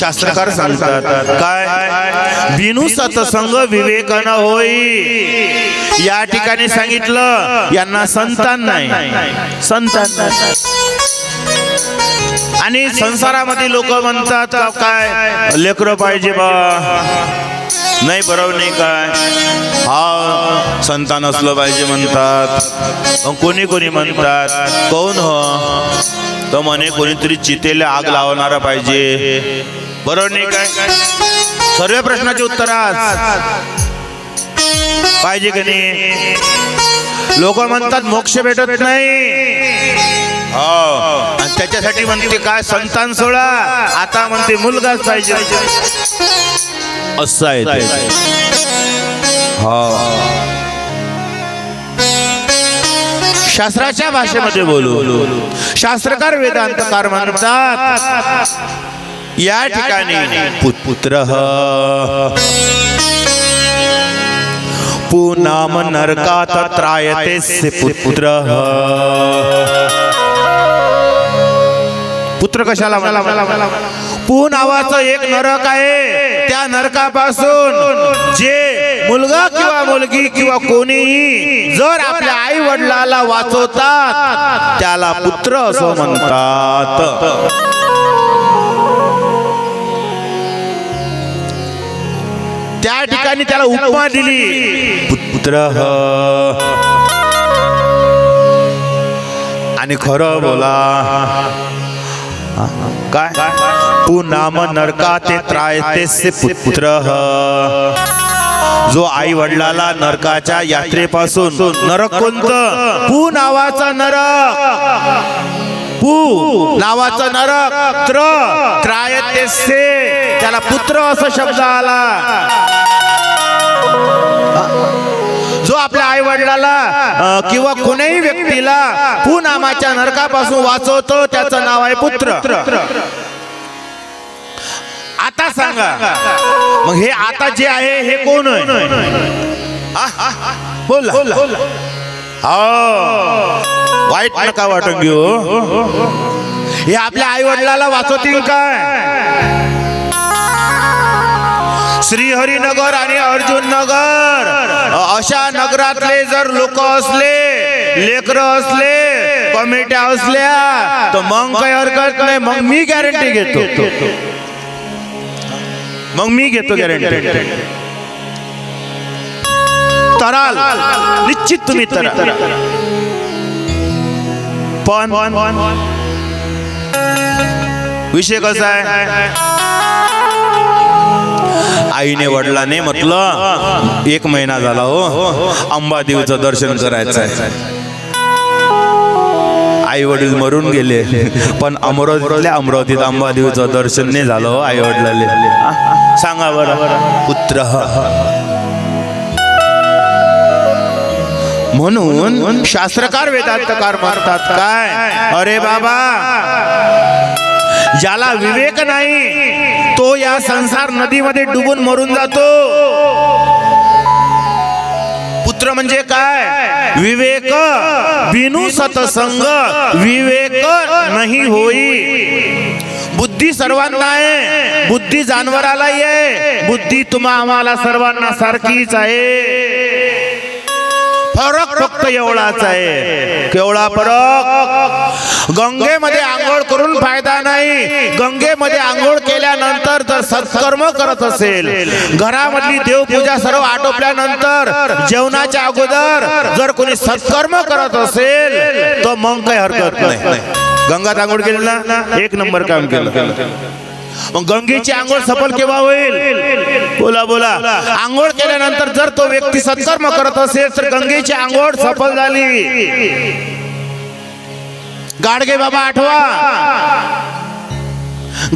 शास्त्रकार सांगतात काय, बिनु सत्संग विवेक न होई। या ठिकाणी सांगितलं यांना संतान नाही, संतान नाही। आणि संसारामध्ये लोक म्हणतात काय, लेकरं पाहिजे बा, नाही बरोबर नाही काय, हा संतान असलं पाहिजे म्हणतात। कोणी कोणी म्हणतात कोण हो, तो म्हणे कोणीतरी चितेला आग लावणारा पाहिजे, बरोबर नाही काय। सर्व प्रश्नाचे उत्तर पाहिजे की नाही। लोक म्हणतात मोक्ष भेटत नाही, आणि त्याच्यासाठी म्हणते काय संतान सोडा, आता म्हणते मुलगाच पाहिजे, असं आहे ते। शास्त्राच्या भाषेमध्ये बोलू, शास्त्रकार वेदांतकार म्हणतात या ठिकाणी पुत्र पुनाम नरकात त्रायते पुत्र। पुत्र कशाला म्हणा, पू नावाचं एक नरक आहे, त्या नरकापासून जे मुलगा किंवा मुलगी किंवा कोणीही जर आपल्या आई वडिलाला वाचवतात त्याला पुत्र असं म्हणतात। त्या ठिकाणी त्याला उपमा दिली पुत्र। आणि खरं बोला काय, पुनाम नरकाते त्रायते पुत्र। जो आई वडिलाला नरकाच्या यात्रेपासून, नरक कोणतं, पू नावाचा नरक, पू नावाचा नरक, त्रायते त्याला पुत्र असा शब्द आला। जो आपल्या आई वडिलाला किंवा कोणीही व्यक्तीला पू नामाच्या नरकापासून वाचवतो त्याचं नाव आहे पुत्र। आता सांगा मग हे आता जे आहे हे कोण आहे, बोल वाईट नका वाटून घेऊ, हे आपल्या आई वडिलाला वाचवतील काय। श्रीहरिनगर आणि अर्जुन नगर अशा नगरातले जर लोक असले, लेकर असले, कमिट्या असल्या तर मग काही हरकत नाही, मग मी गॅरंटी घेतो, मग मी घेतो गॅरंटी, तराल निश्चित तुम्ही तराल। पण विषय कसा आहे, आईने वडिलाने म्हटलं 1 महिना झाला हो अंबादेवीचं दर्शन करायचं आहे। आई वडील मरून गेले पण अमरावतीत अंबादेवीचं दर्शन नाही झालं हो आई वडिलाले। सांगा बरं, पुत्र। म्हणून शास्त्रकार वेदांतकार म्हणतात काय, अरे बाबा ज्याला विवेक नाही तो या संसार नदीमध्ये डुबून मरून जातो। पुत्र म्हणजे काय, विवेक बिनु सत्संग विवेक नाही होई। बुद्धी सर्वांना आहे, बुद्धी जानवरालाही आहे, बुद्धी तुम्हा आम्हाला सर्वांना सारखीच आहे। फरक फक्त एवढाच आहे, केवढा फरक, गंगेमध्ये आंघोळ करून फायदा नाही। गंगेमध्ये आंघोळ केल्यानंतर जर सत्कर्म करत असेल, घरामधली देवपूजा सर्व आटोपल्यानंतर जेवणाच्या अगोदर जर कोणी सत्कर्म करत असेल तर मग काही हरकत नाही। गंगात आंघोळ केली ना, 1 नंबर काम केलं। मग गंगेची आंघोळ सफल केव्हा होईल, बोला बोला। आंघोळ केल्यानंतर जर तो व्यक्ती सत्कर्म करत असेल तर गंगेची आंघोळ सफल झाली। गाडगे बाबा आठवा,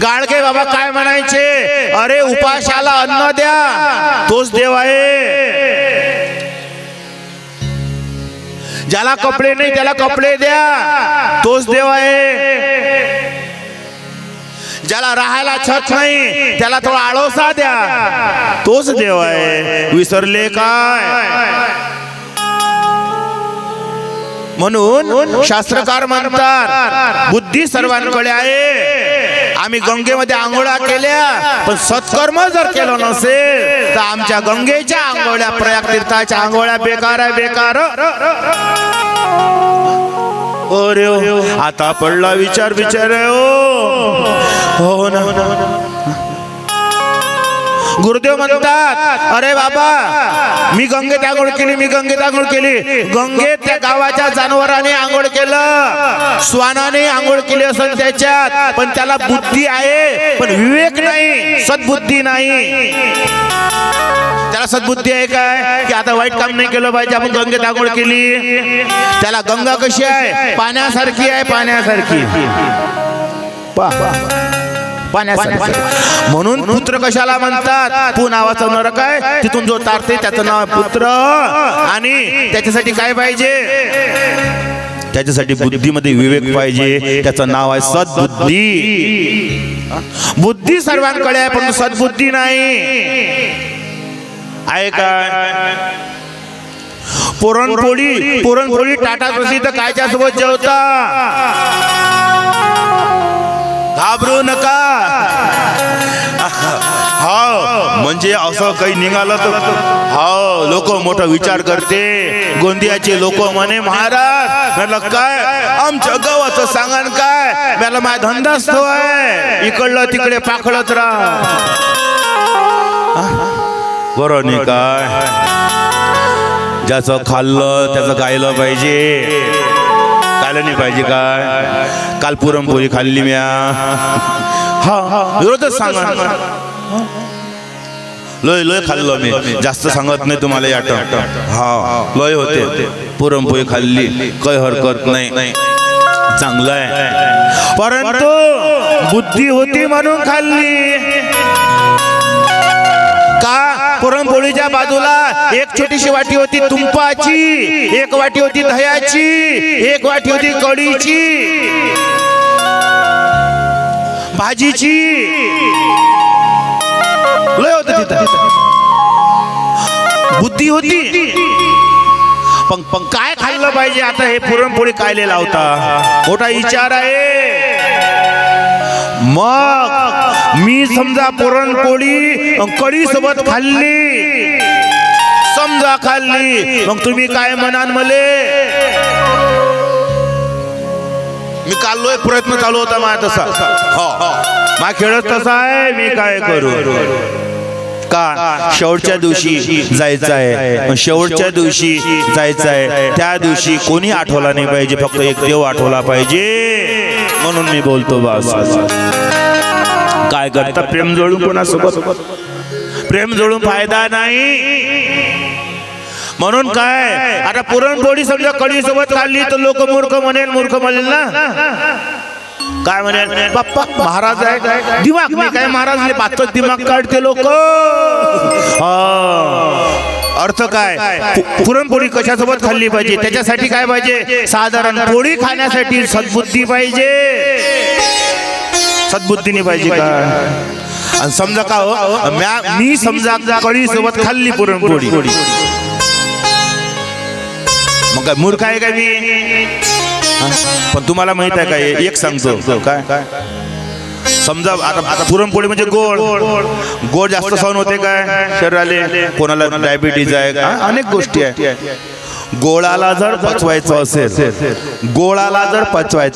गाडगे बाबा काय म्हणायचे, अरे उपाशाला अन्न द्या तोच देव आहे, ज्याला कपडे नाही त्याला कपडे द्या तोच देव आहे, ज्याला राहायला छत नाही त्याला थोडा आळोसा द्या तोच देव आहे। विसरले काय, म्हणून शास्त्रकार म्हणतात बुद्धी सर्वांकडे आहे, आम्ही गंगेमध्ये आंघोळा केल्या पण सत्कर्म जर केलं नसेल तर आमच्या गंगेच्या आंघोळ्या प्रयाग तीर्थाच्या आंघोळ्या बेकार आहे बेकार. अरे आता पडला विचार विचार हो ना. गुरुदेव म्हणतात अरे बाबा मी गंगेत आंघोळ केली मी गंगेत आंघोळ केली. गंगेत त्या गावाच्या जनावराने आंघोळ केलं श्वानाने आंघोळ केली असेल त्याच्यात पण त्याला बुद्धी आहे पण विवेक नाही सद्बुद्धी नाही. त्याला सद्बुद्धी आहे काय की आता वाईट काम नाही केलं पाहिजे आपण गंगेत आंघोळ केली. त्याला गंगा कशी आहे पाण्यासारखी आहे पाण्यासारखी पाण्यासारखी. म्हणून पुत्र कशाला म्हणतात पू नावाचं नरक आहे तिथून जो तारते त्याचं नाव पुत्र. आणि त्याच्यासाठी काय पाहिजे त्याच्यासाठी बुद्धीमध्ये विवेक पाहिजे त्याचं नाव आहे सद्बुद्धी. बुद्धी सर्वांकडे आहे पण सद्बुद्धी नाही आहे काय. पुरणपोळी टाटा प्रसिद्ध कायच्या सोबत जेवता घाबरू नका. हो म्हणजे असं काही निघालं तर हो लोक मोठा विचार करते. गोंदियाचे लोक म्हणे महाराज म्हटलं काय आमच्या गावाचं सांगा काय मला माझा धंदाच तो आहे इकडलं तिकडे पाखळत राहा. बरोबर नाही काय ज्याचं खाल्लं त्याचं गायलं पाहिजे गायलं नाही पाहिजे काय. काल पुरणपोळी खाल्ली म्या रोजच सांगा लय लय खाल्लं मी जास्त सांगत नाही तुम्हाला याट हा लय होते. पुरणपोळी खाल्ली काही हरकत नाही चांगलं आहे परंतु बुद्धी होती म्हणून खाल्ली का. पुरणपोळीच्या बाजूला एक छोटीशी वाटी होती तुपाची एक वाटी होती दह्याची एक वाटी होती कढीची भाजीची लय होत तिथं बुद्धी होती. पण काय खाल्लं पाहिजे आता हे पुरणपोळी कायले लावता मोठा विचार आहे. मग मी समजा पुरणपोळी कढी सोबत खाल्ली समजा खाल्ली मग तुम्ही काय म्हणाल मले मी काढलोय प्रयत्न चालू होता माझा तसा हो माझा खेळच तसा आहे मी काय करू का. शेवटच्या दिवशी जायचं आहे शेवटच्या दिवशी जायचं आहे त्या दिवशी कोणी आठवला नाही पाहिजे फक्त एक देव आठवला पाहिजे म्हणून मी बोलतो बस. काय करता प्रेम जोडून कोणासोबत प्रेम जोडून फायदा नाही. म्हणून काय आता पुरणपोळी समजा कढी सोबत खाल्ली तर लोक मूर्ख म्हणेल ना काय म्हणेल बाप्पा महाराज आहे दिमाग मी काय महाराज बातच दिमाग काढते लोक. अर्थ काय पुरणपोळी कशासोबत खाल्ली पाहिजे त्याच्यासाठी काय पाहिजे साधारण पोळी खाण्यासाठी सद्बुद्धी पाहिजे सद्बुद्धीने पाहिजे का. आणि समजा का हो मी समजा कढी सोबत खाल्ली पुरणपोळी मग काय मूर्ख आहे का मी. पण तुम्हाला माहित आहे काय एक सांगतो काय समजा आता पुरणपोळी म्हणजे गोड जास्त सहन होते काय शरीराले कोणाला डायबिटीज आहे अनेक गोष्टी आहे. गोळाला जर पचवायचं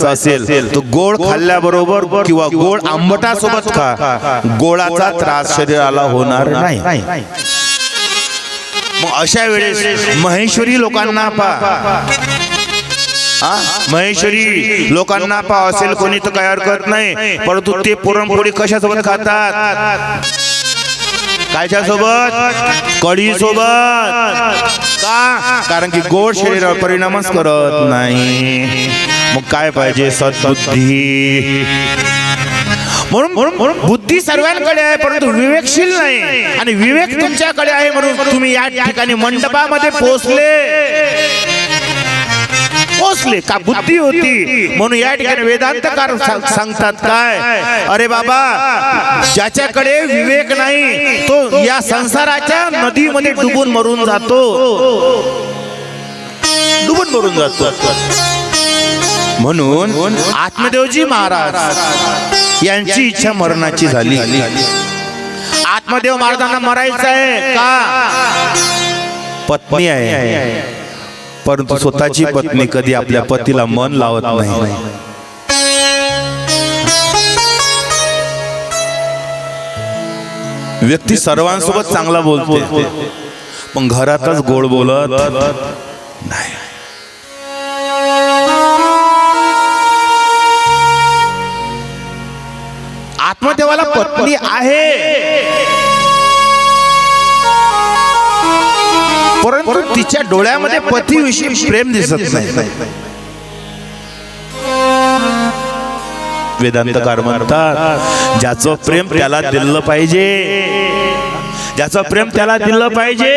असेल तर गोड खाल्ल्याबरोबर किंवा गोड आंबटा सोबत खा गोळाचा त्रास शरीराला होणार नाही. मग अशा वेळेस महेश्वरी लोकांना महेश्वरी लोकांना असेल कोणी तर काय हरकत नाही परंतु ते पुरणपोळी कशासोबत खातात कायच्या सोबत कढी सोबत का कारण की गोड शरीरावर परिणामच करत नाही. मग काय पाहिजे सद्बुद्धी. म्हणून बुद्धी सर्वांकडे आहे परंतु विवेकशील नाही आणि विवेक तुमच्याकडे आहे म्हणून तुम्ही या ठिकाणी मंडपामध्ये पोचले का बुद्धी होती म्हणून या ठिकाणी वेदांतकार सांगतात काय अरे बाबा ज्याच्याकडे विवेक नाही तो या संसाराच्या नदीमध्ये डुबून मरून जातो. म्हणून आत्मदेवजी महाराज यांची इच्छा मरणाची झाली. आत्मदेव महाराजांना मरायचं आहे का? पत्नी आहे, परंतु स्वतःची पत्नी कधी आपल्या पतीला मन लावत नाही. व्यक्ती सर्वांसोबत चांगला बोलते, पण घरातच गोड बोलत नाही. आत्मदेवाला पत्नी आहे, परंतु तिच्या डोळ्यामध्ये पतीविषयी प्रेम दिसत नाही. वेदांतकार म्हणतात, ज्याचं प्रेम त्याला दिलं पाहिजे, ज्याचं प्रेम त्याला दिलं पाहिजे.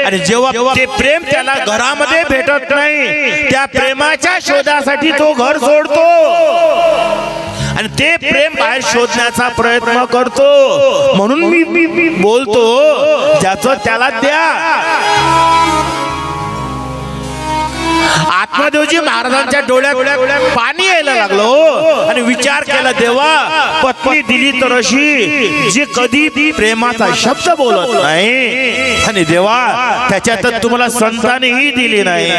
आणि जेव्हा ते प्रेम त्याला घरामध्ये भेटत नाही, त्या प्रेमाच्या शोधासाठी तो घर सोडतो आणि ते प्रेम बाहेर शोधण्याचा प्रयत्न करतो. म्हणून मी बोलतो, ज्याचं त्याला द्या. आत्मदेवजी महाराजांच्या डोळ्यात पाणी यायला लागलो आणि विचार केला, देवा पत्नी दिली तर अशी जी कधी प्रेमाचा शब्द बोलत नाही, आणि देवा त्याच्यात तुम्हाला संतानेही दिली नाही.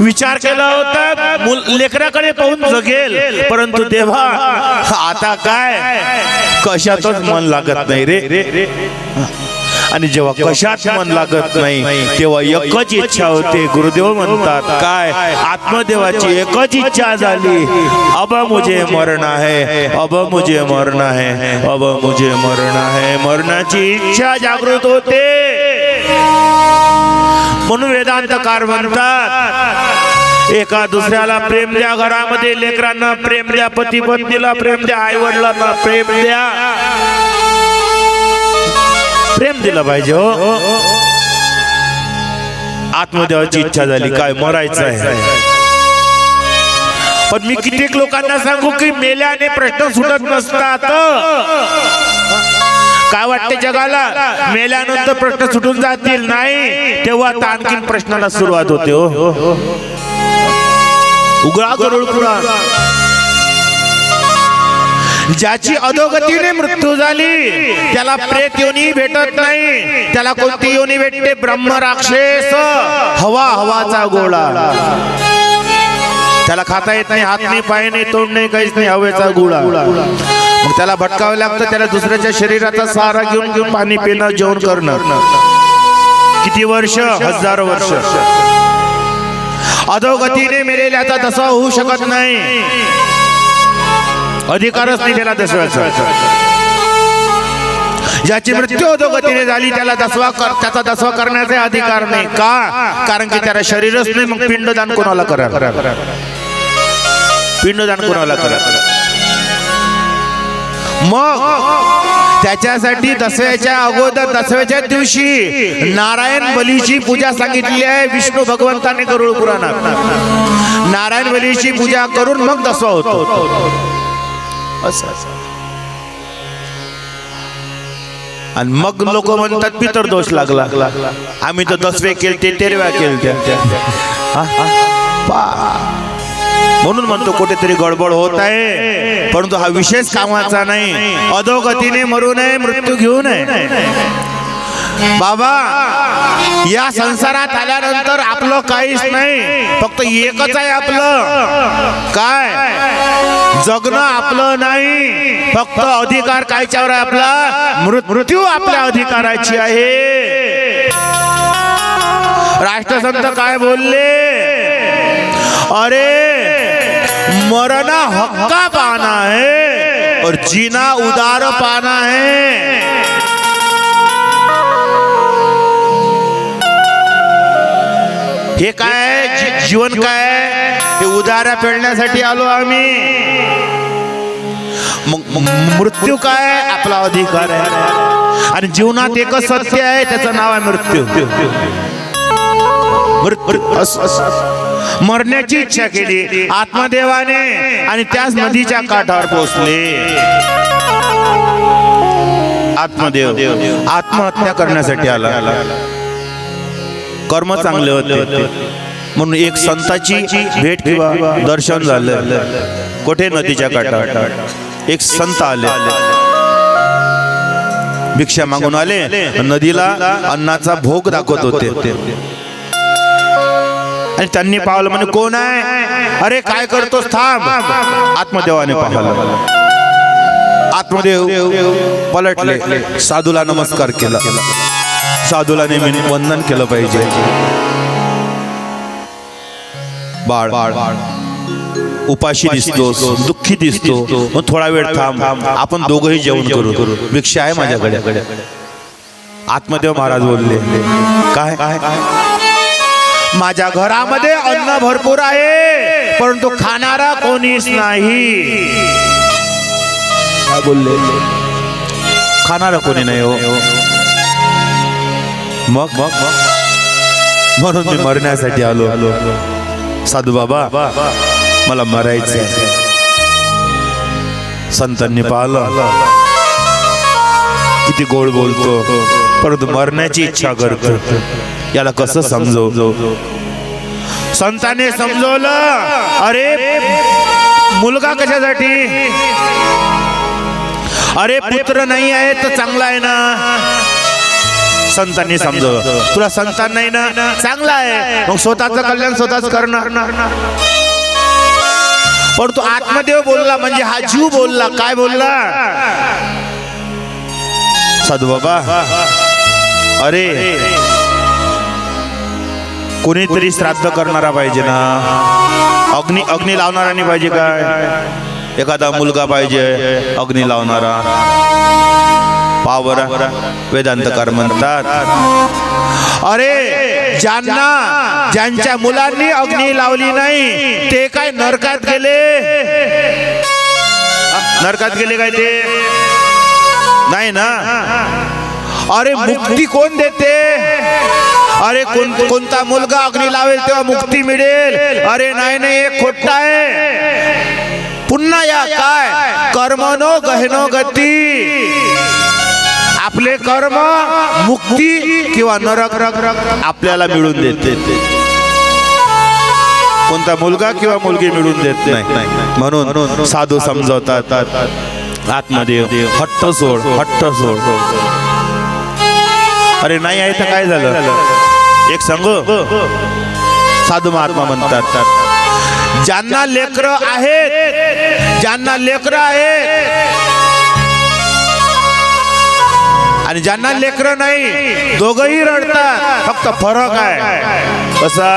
विचार केला होता लेकराकडे पाहून जगेल, परंतु देवा आता काय, कशातच मन लागत नाही रे. आणि जेव्हा कशात मन लागत नाही तेव्हा एकच इच्छा होते. गुरुदेव म्हणतात काय, आत्मदेवाची एकच इच्छा झाली, अब मुझे मरना है, अब मुझे मरना है, अब मुझे मरना है. मरणाची इच्छा जागृत होते. म्हणून वेदांतकार म्हणतात, एका दुसऱ्याला प्रेम द्या, घरामध्ये लेकरांना प्रेम द्या, पती पत्नीला प्रेम द्या, आई वडिलांना प्रेम द्या. प्रेम दिलं पाहिजे हो. आत्मदेवाची इच्छा झाली, काय मरायचं आहे. पण मी कित्येक लोकांना सांगू की मेल्याने प्रश्न सुटत नसतात. काय वाटते जगाला, मेल्यानंतर प्रश्न सुटून जातील? नाही, तेव्हा आणखीन प्रश्नाला सुरुवात होते हो. उघडा गरुड पुराण. ज्याची अधोगतीने मृत्यू झाली त्याला प्रेत योनी भेटत नाही. त्याला कोणती योनी भेटते? ब्रह्म राक्षस, हवाचा गोळा. त्याला खाता येत नाही, हात नाही, पाय नाही, तोंड नाही, काहीच नाही, हवेचा गोळा. मग त्याला भटकावं लागतं. त्याला दुसऱ्याच्या शरीराचा सहारा घेऊन पाणी पिणं, जेवण करणं. किती वर्ष? हजारो वर्ष. अधोगतीने मेलेल्याचा दसवा होऊ शकत नाही, अधिकारच नाही त्याला दसव्याचा. ज्याची मृत्यू अधोगतीने झाली त्याला त्याचा दसवा करण्याचा अधिकार नाही. का? कारण की त्याला शरीरच नाही. मग पिंडदान कोणाला करा? पिंडदान कोणाला करा? मग त्याच्यासाठी दसव्याच्या अगोदर, दसव्याच्या दिवशी नारायण बलीची पूजा सांगितली आहे विष्णू भगवंताने गरुड पुराणात. नारायण बलीची पूजा करून मग दसवा होतो. आणि मग लोक म्हणतात पितर दोष लागला, आम्ही तर दसवे केलते, तेरव्या केलते. म्हणून म्हणतो कुठेतरी गडबड होत आहे, परंतु हा विशेष कामाचा नाही. अधोगतीने मरू नये, मृत्यू घेऊ नये. बाबा या संसारात आल्यानंतर आपलं काहीच नाही, फक्त एकच आहे आपलं. काय? जगणं आपलं नाही, फक्त अधिकार कायच्यावर आहे आपला? मृत्यू आपल्या अधिकाराची आहे. राष्ट्रसंत काय बोलले? अरे मरना हक्का पाना है और जीना उदार पाना है. हे काय जीवन काय? हे उदाऱ्या पेळण्यासाठी आलो आम्ही. मृत्यू काय? आपला अधिकार आहे. आणि जीवनात एकच सत्य आहे, त्याचं नाव आहे मृत्यू. मरण्याची इच्छा केली आत्मदेवाने आणि त्याच नदीच्या काठावर पोहोचले. आत्मदेव आत्महत्या करण्यासाठी आला. कर्म चांगले होते म्हणून एक संताची भेट किंवा दर्शन झालं कुठे नदीच्या काठावर एक संत आले भिक्षा मागून आले नदीला अन्नाचा भोग दाखवत होते आणि त्यांनी पाहिलं म्हणजे कोण आहे अरे काय करतोस थांब आत्मदेवाने पाहिलं आत्मदेव पलटले साधूला नमस्कार केला साधूला नेहमी वंदन केलं पाहिजे बाळ उपाशी दिसतोस दुःखी दिसतो मग थोडा वेळ थांब आपण दोघंही जेवण करू भिक्षा आहे माझ्याकडे आत्मदेव महाराज बोलले काय माझ्या घरामध्ये अन्न भरपूर आहे परंतु खाणारा कोणीच नाही काय बोलले खाणारा कोणी नाही हो मग म्हणून मी मरण्यासाठी आलो साधू बाबा मला मरायचं संतांनी पाहिलं किती गोड बोलतो परंतु मरण्याची इच्छा करतो याला कसं समजव संतांनी समजवलं अरे मुलगा कशासाठी अरे पुत्र नाही आहे तर चांगला आहे ना संतांनी समजवलं तुला संतान नाही ना चांगला आहे मग स्वतःचं कल्याण स्वतःच करणार पण तू आत्मदेव बोलला म्हणजे हा जीव बोलला काय बोलला साधू बाबा अरे कोणीतरी श्राद्ध करणारा पाहिजे ना अग्नी लावणारा नाही पाहिजे काय एखादा मुलगा पाहिजे अग्नी लावणारा पावर वेदांतकार म्हणतात अरे ज्यांच्या मुलांनी अग्नी लावली नाही ते काय नरकात गेले काय ते नाही ना अरे मुक्ती कोण देते अरे कोणता मुलगा अग्नी लावेल तेव्हा मुक्ती मिळेल अरे नाही एक खोटा आहे पुन्हा या काय कर्मनो गहनो गती आपले कर्म मुक्ती किंवा नरक आपल्याला मिळून देते कोणता मुलगा किंवा मुलगी मिळून देत नाही म्हणून साधू समजवतात आत्मदेव हट्ट सोड अरे नाही आहे तर काय झालं एक सांगू साधू महात्मा म्हणतात ज्यांना लेकरं आहेत आणि ज्यांना लेकरं नाही दोघंही रडतात फक्त फरक आहे कसा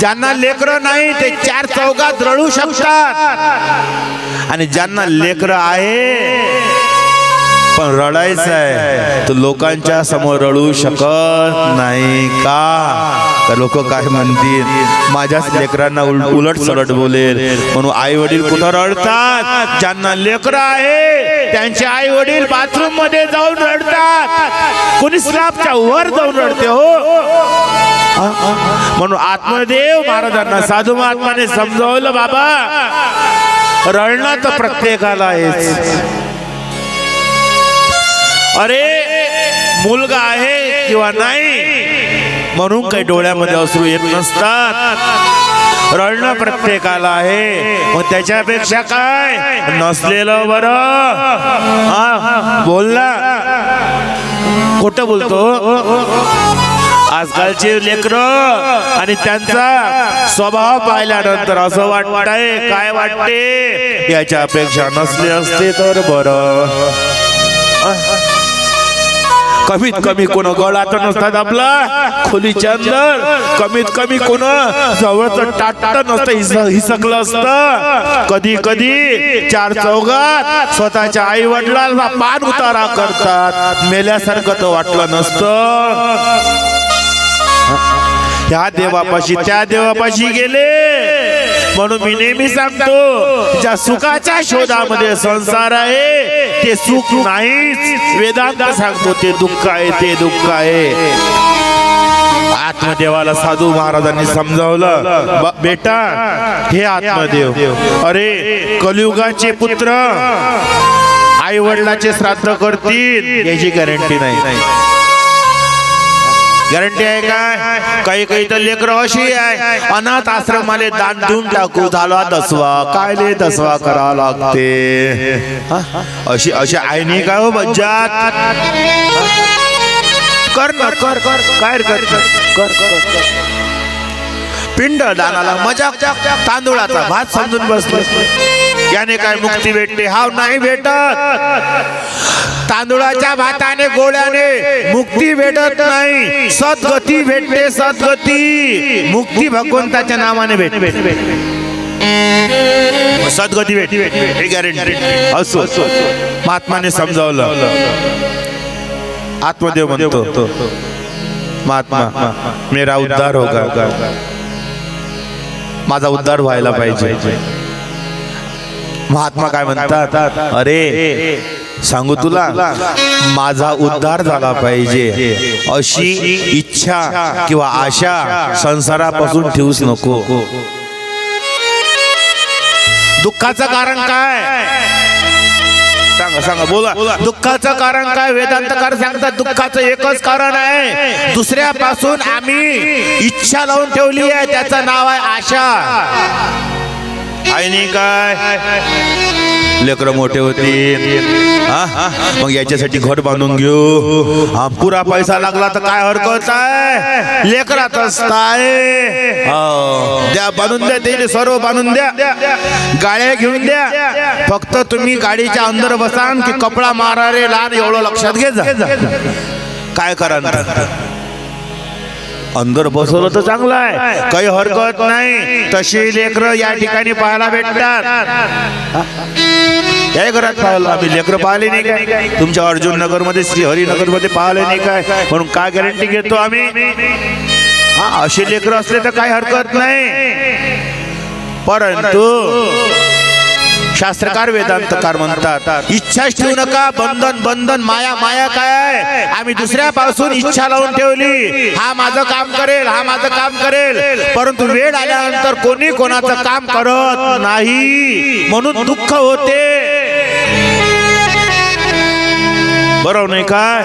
ज्यांना लेकरं नाही ते चार चौघात रडू शकतात आणि ज्यांना लेकरं आहे पण रडायचं आहे तर लोकांच्या समोर रडू शकत नाही का लोक काय म्हणतील माझ्याच लेकरांना उलट सलट बोलेल म्हणून आई वडील कुठं रडतात ज्यांना लेकरं आहे त्यांचे आई वडील बाथरूम मध्ये जाऊन रडतात कोणी स्लॅबच्या वर जाऊन रडते हो म्हणून आत्मदेव महाराजांना साधू महात्माने समजावलं बाबा रडणं तर प्रत्येकाला आहेच अरे मुलगा आहे किंवा नाही म्हणून काही डोळ्यामध्ये अश्रू येत नसतात रडणं प्रत्येकाला आहे मग त्याच्यापेक्षा काय नसलेलं बरं बोलला खोटं बोलतो आजकालचे लेकरं आणि त्यांचा स्वभाव पाहिल्यानंतर असं वाटतंय काय वाटते याच्यापेक्षा नसले असते तर बरं कमीत कमी कोण गळा तर नसतात आपला खोलीच्या अंदर कमीत कमी कोण जवळच टाट नसतं हिसकलं असतं कधी कधी चार चौघात स्वतःच्या आई वडिलांना पान उतारा करतात मेल्यासारखं तर वाटलं नसतं ह्या देवापाशी त्या देवापाशी गेले म्हणून मी नेहमी सांगतो ज्या सुखाच्या शोधामध्ये संसार आहे ते सुख नाहीच वेदांत सांगतो ते दुःख आहे आत्मदेवाला साधू महाराजांनी समजावलं बेटा हे आत्मदेव अरे कलियुगाचे पुत्र आई वडिलाचे श्राद्ध करतील याची गॅरंटी नाही गॅरंटी आहे काय? काही काही तर लेकरं अशी आहे, अनाथ आश्रमाले दान देऊन टाकू, झाला दसवा, काय ले दसवा करा लागते. अशी अशी आहे नाही काय हो बज्जात? कर ना, कर कर काय कर कर कर. पिंड दानाला मजा, तांदूळाचा भात समजून बसलो, याने काय मुक्ती भेटते? हाव नाही भेटत. तांदूळाच्या भाताने गोळ्याने मुक्ती भेटत नाही, सद्गती भेटते. सद्गती मुक्ती भगवंताच्या नावाने भेटते. सद्गती भेटते हे गॅरंटी. असो महात्माने समजावलं. आत्मदेव म्हणतो महात्मा मेरा उद्धार होगा, माझा उद्धार व्हायला पाहिजे. महात्मा काय म्हणतात? अरे सांगू तुला, माझा उद्धार झाला पाहिजे अशी इच्छा किंवा आशा संसारापासून ठेवूच नको. दुःखाचं कारण काय? सांगा सांगा, बोला. दुःखाचं कारण काय? वेदांतकार सांगतात दुःखाचं एकच कारण आहे, दुसऱ्यापासून आम्ही इच्छा लावून ठेवली आहे, त्याचं नाव आहे आशा. आहे नाही काय? लेकरं मोठे होतील, मग याच्यासाठी घर बांधून घेऊ, पुरा पैसा लागला तर काय हरकत आहे? लेकरातच आहे, द्या बांधून द्या, ते सर्व बांधून द्या, गाड्या घेऊन द्या. फक्त तुम्ही गाडीच्या अंदर बसान की कपडा मारा रे लहान, एवढं लक्षात घे जा. काय करा अंदर बसवलं तर चांगलं आहे, काही हरकत नाही. तशी लेकरं या ठिकाणी पाहायला भेटतात. या घरात पाहिलं आम्ही लेकरं पाहिले नाही काय? तुमच्या अर्जुन नगर मध्ये, श्रीहरिनगर मध्ये पाहिले नाही काय? म्हणून काय गॅरंटी घेतो आम्ही? असे लेकरं असले तर काही हरकत नाही. परंतु शास्त्रकार वेदांतकार म्हणतात इच्छाच ठेवू नका. बंधन बंधन, माया माया काय आहे? आम्ही दुसऱ्यापासून इच्छा लावून ठेवली, हा माझं काम करेल, हा माझं काम करेल, परंतु वेळ आल्यानंतर कोणी कोणाचं काम करत नाही, म्हणून दुःख होते. बरोबर नाही काय?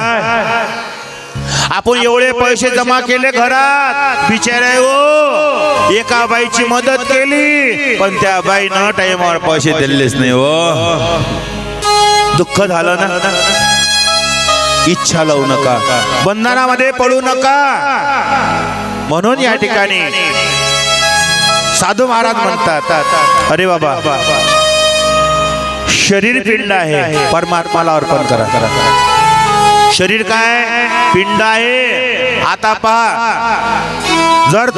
आपण एवढे पैसे जमा केले घरात, बिचारे हो, एका बाईची मदत केली पण त्या बाईनं टाइमवर पैसे दिलेच नाही हो. दुःख झालं ना. इच्छा लावू नका, बंधनामध्ये पडू नका. म्हणून या ठिकाणी साधू महाराज म्हणतात, अरे बाबा, शरीर पिंड आहे, परमात्माला अर्पण करा. शरीर काय? पिंड आहे. आता पहा, जर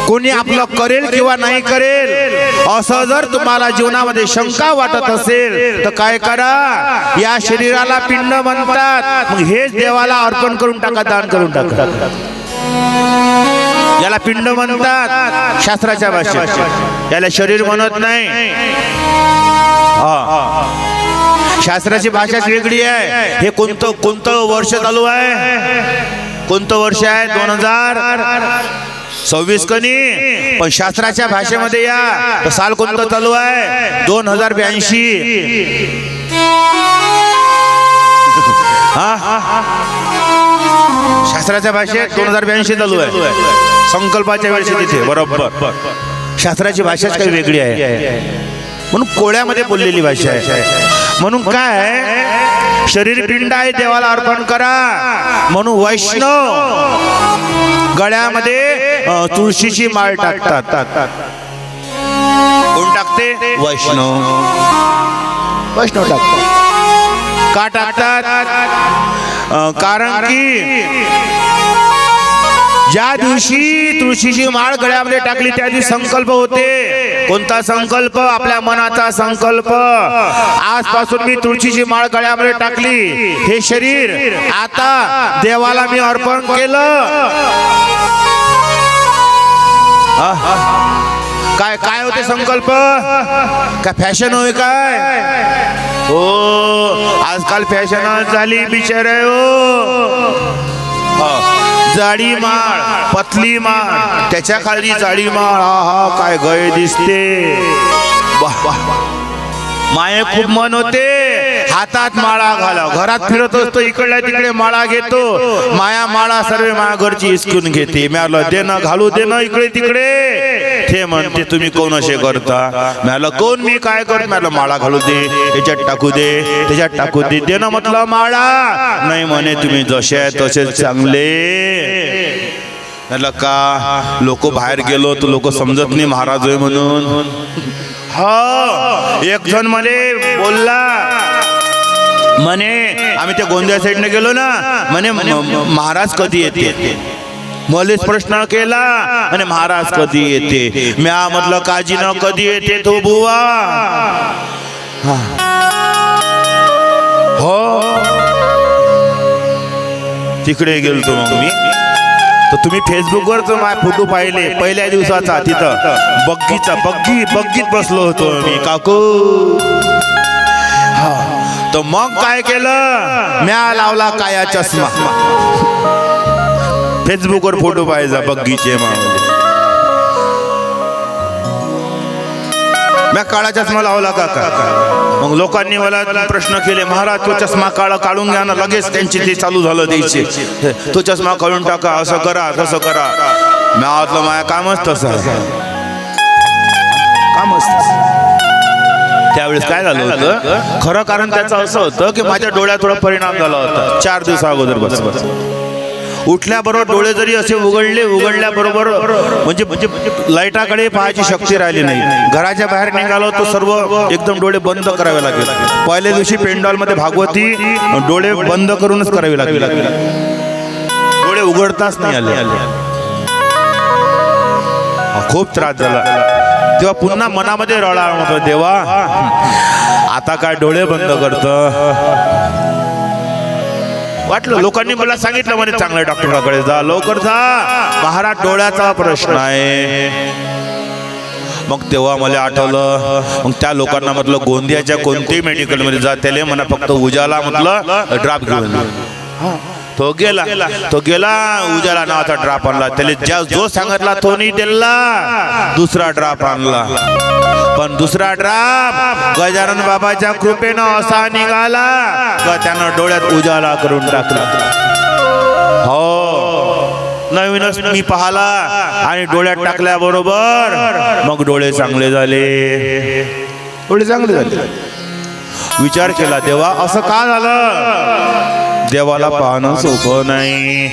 कोणी आपलं करेल किंवा नाही करेल असं जर तुम्हाला जीवनामध्ये शंका वाटत असेल तर काय करा, या शरीराला पिंड म्हणतात, मग हेच देवाला अर्पण करून टाका, दान करून टाका. याला पिंड म्हणतात शास्त्राच्या भाषेत, याला शरीर म्हणत नाही. शास्त्राची भाषाच वेगळी आहे. हे कोणतं वर्ष चालू आहे? कोणतं वर्ष आहे? 2026 कनी. पण शास्त्राच्या भाषेमध्ये या तर साल कोणतं चालू आहे? 2082. शास्त्राच्या भाषेत 2082 चालू आहे. संकल्पाच्या वेळेस तिथे बरोबर. शास्त्राची भाषाच काही वेगळी आहे, म्हणून कोळ्यामध्ये बोललेली भाषा आहे. म्हणून काय, शरीर पिंड आहे, देवाला अर्पण करा. म्हणून वैष्णव गळ्यामध्ये तुळशीची माळ टाकतात. कोण टाकते? वैष्णव. वैष्णव टाकतात. का टाकतात? कारण की ज्या दिवशी तुळशीची माळ गळ्यामध्ये टाकली त्या दिवशी संकल्प होते. कोणता संकल्प? आपल्या मनाचा संकल्प. आजपासून मी तुळशीची माळ गळ्यामध्ये टाकली, हे शरीर आता देवाला मी अर्पण केलं. काय काय होते संकल्प? काय फॅशन होय काय? हो, आजकाल फॅशन झाली बिचारे हो. जाडी माळ, पतली माळ, त्याच्या खाली जाडी माळ, हा काय गय दिसते. माये खूप मन होते हातात माळा घाला, घरात फिरत असतो इकडल्या तिकडे माळा घेतो, माया माळा सर्व माया घरची हिसकून घेते. म्याला देणं घालू देणं इकडे तिकडे. ते म्हणते तुम्ही कोण असे करता? म्याला कोण मी काय करत? म्याला माळा घालू दे, त्याच्यात टाकू दे, त्याच्यात टाकू दे. देणं म्हटलं माळा नाही म्हणे तुम्ही जसे आहे तसेच चांगले. का लोक बाहेर गेलो तर लोक समजत नाही महाराज होय म्हणून. हो एक जण म्हणे बोलला म्हणे आम्ही त्या गोंदिया साईडने गेलो ना म्हणे महाराज कधी येते. मलेच प्रश्न केला आणि महाराज कधी येते. म्या म्हटलं काजी न कधी येते तो बुवा. हो तिकडे गेलतो मग मी. तर तुम्ही फेसबुकवर तर माझे फोटो पाहिले पहिल्या दिवसाचा. तिथं बग्गीत बसलो होतो मी काकू. तर मग काय केलं, म्या लावला काया चष्मा. फेसबुकवर फोटो पाहायचा बग्गीचे म्या काळा चष्मा लावला काका. मग लोकांनी मला प्रश्न केले, महाराज तो चष्मा काळा काढून घ्या ना. लगेच त्यांची ते चालू झालं द्यायचे, तो चष्मा काढून टाका, असं करा तसं करा. मी म्हटलं माझ्या कामच तसं त्यावेळेस काय झालं होतं खरं कारण त्याचं असं होतं की माझ्या डोळ्यात थोडा परिणाम झाला होता 4 दिवसा अगोदर. बस उठल्याबरोबर डोळे जरी असे उघडल्याबरोबर म्हणजे लाईटाकडे पाहायची शक्ती राहिली नाही. घराच्या बाहेर निघालो तो सर्व एकदम डोळे बंद करावे लागले. पहिल्या दिवशी पेंडॉल मध्ये भागवती डोळे बंद करूनच करावी लागली, डोळे उघडताच नाही आले. खूप त्रास झाला. तेव्हा पुन्हा मनामध्ये रडा होतो, देवा आता काय डोळे बंद करत. वाटलं लोकांनी मला सांगितलं म्हणे चांगल्या डॉक्टराकडे जा, लवकर जा, महाराज डोळ्याचा प्रश्न आहे. मग तेव्हा मला आठवलं. मग त्या लोकांना म्हटलं गोंदियाच्या कोणत्याही मेडिकल मध्ये जा, त्याला म्हणा फक्त उजाला म्हटलं ड्राप घेऊन. तो गेला उजाला नावाचा ड्राप आणला. त्याला जो सांगितला तो नाही दिला, दुसरा ड्राप आणला. पण दुसरा ड्राप गजानन बाबाच्या कृपेनं असा निघाला का त्यानं डोळ्यात उजाला करून टाकला. हो नवीनच मी पाहला आणि डोळ्यात टाकल्याबरोबर मग डोळे चांगले झाले. विचार केला, देवा असं का झालं? देवाला पाहणं सोपं नाही,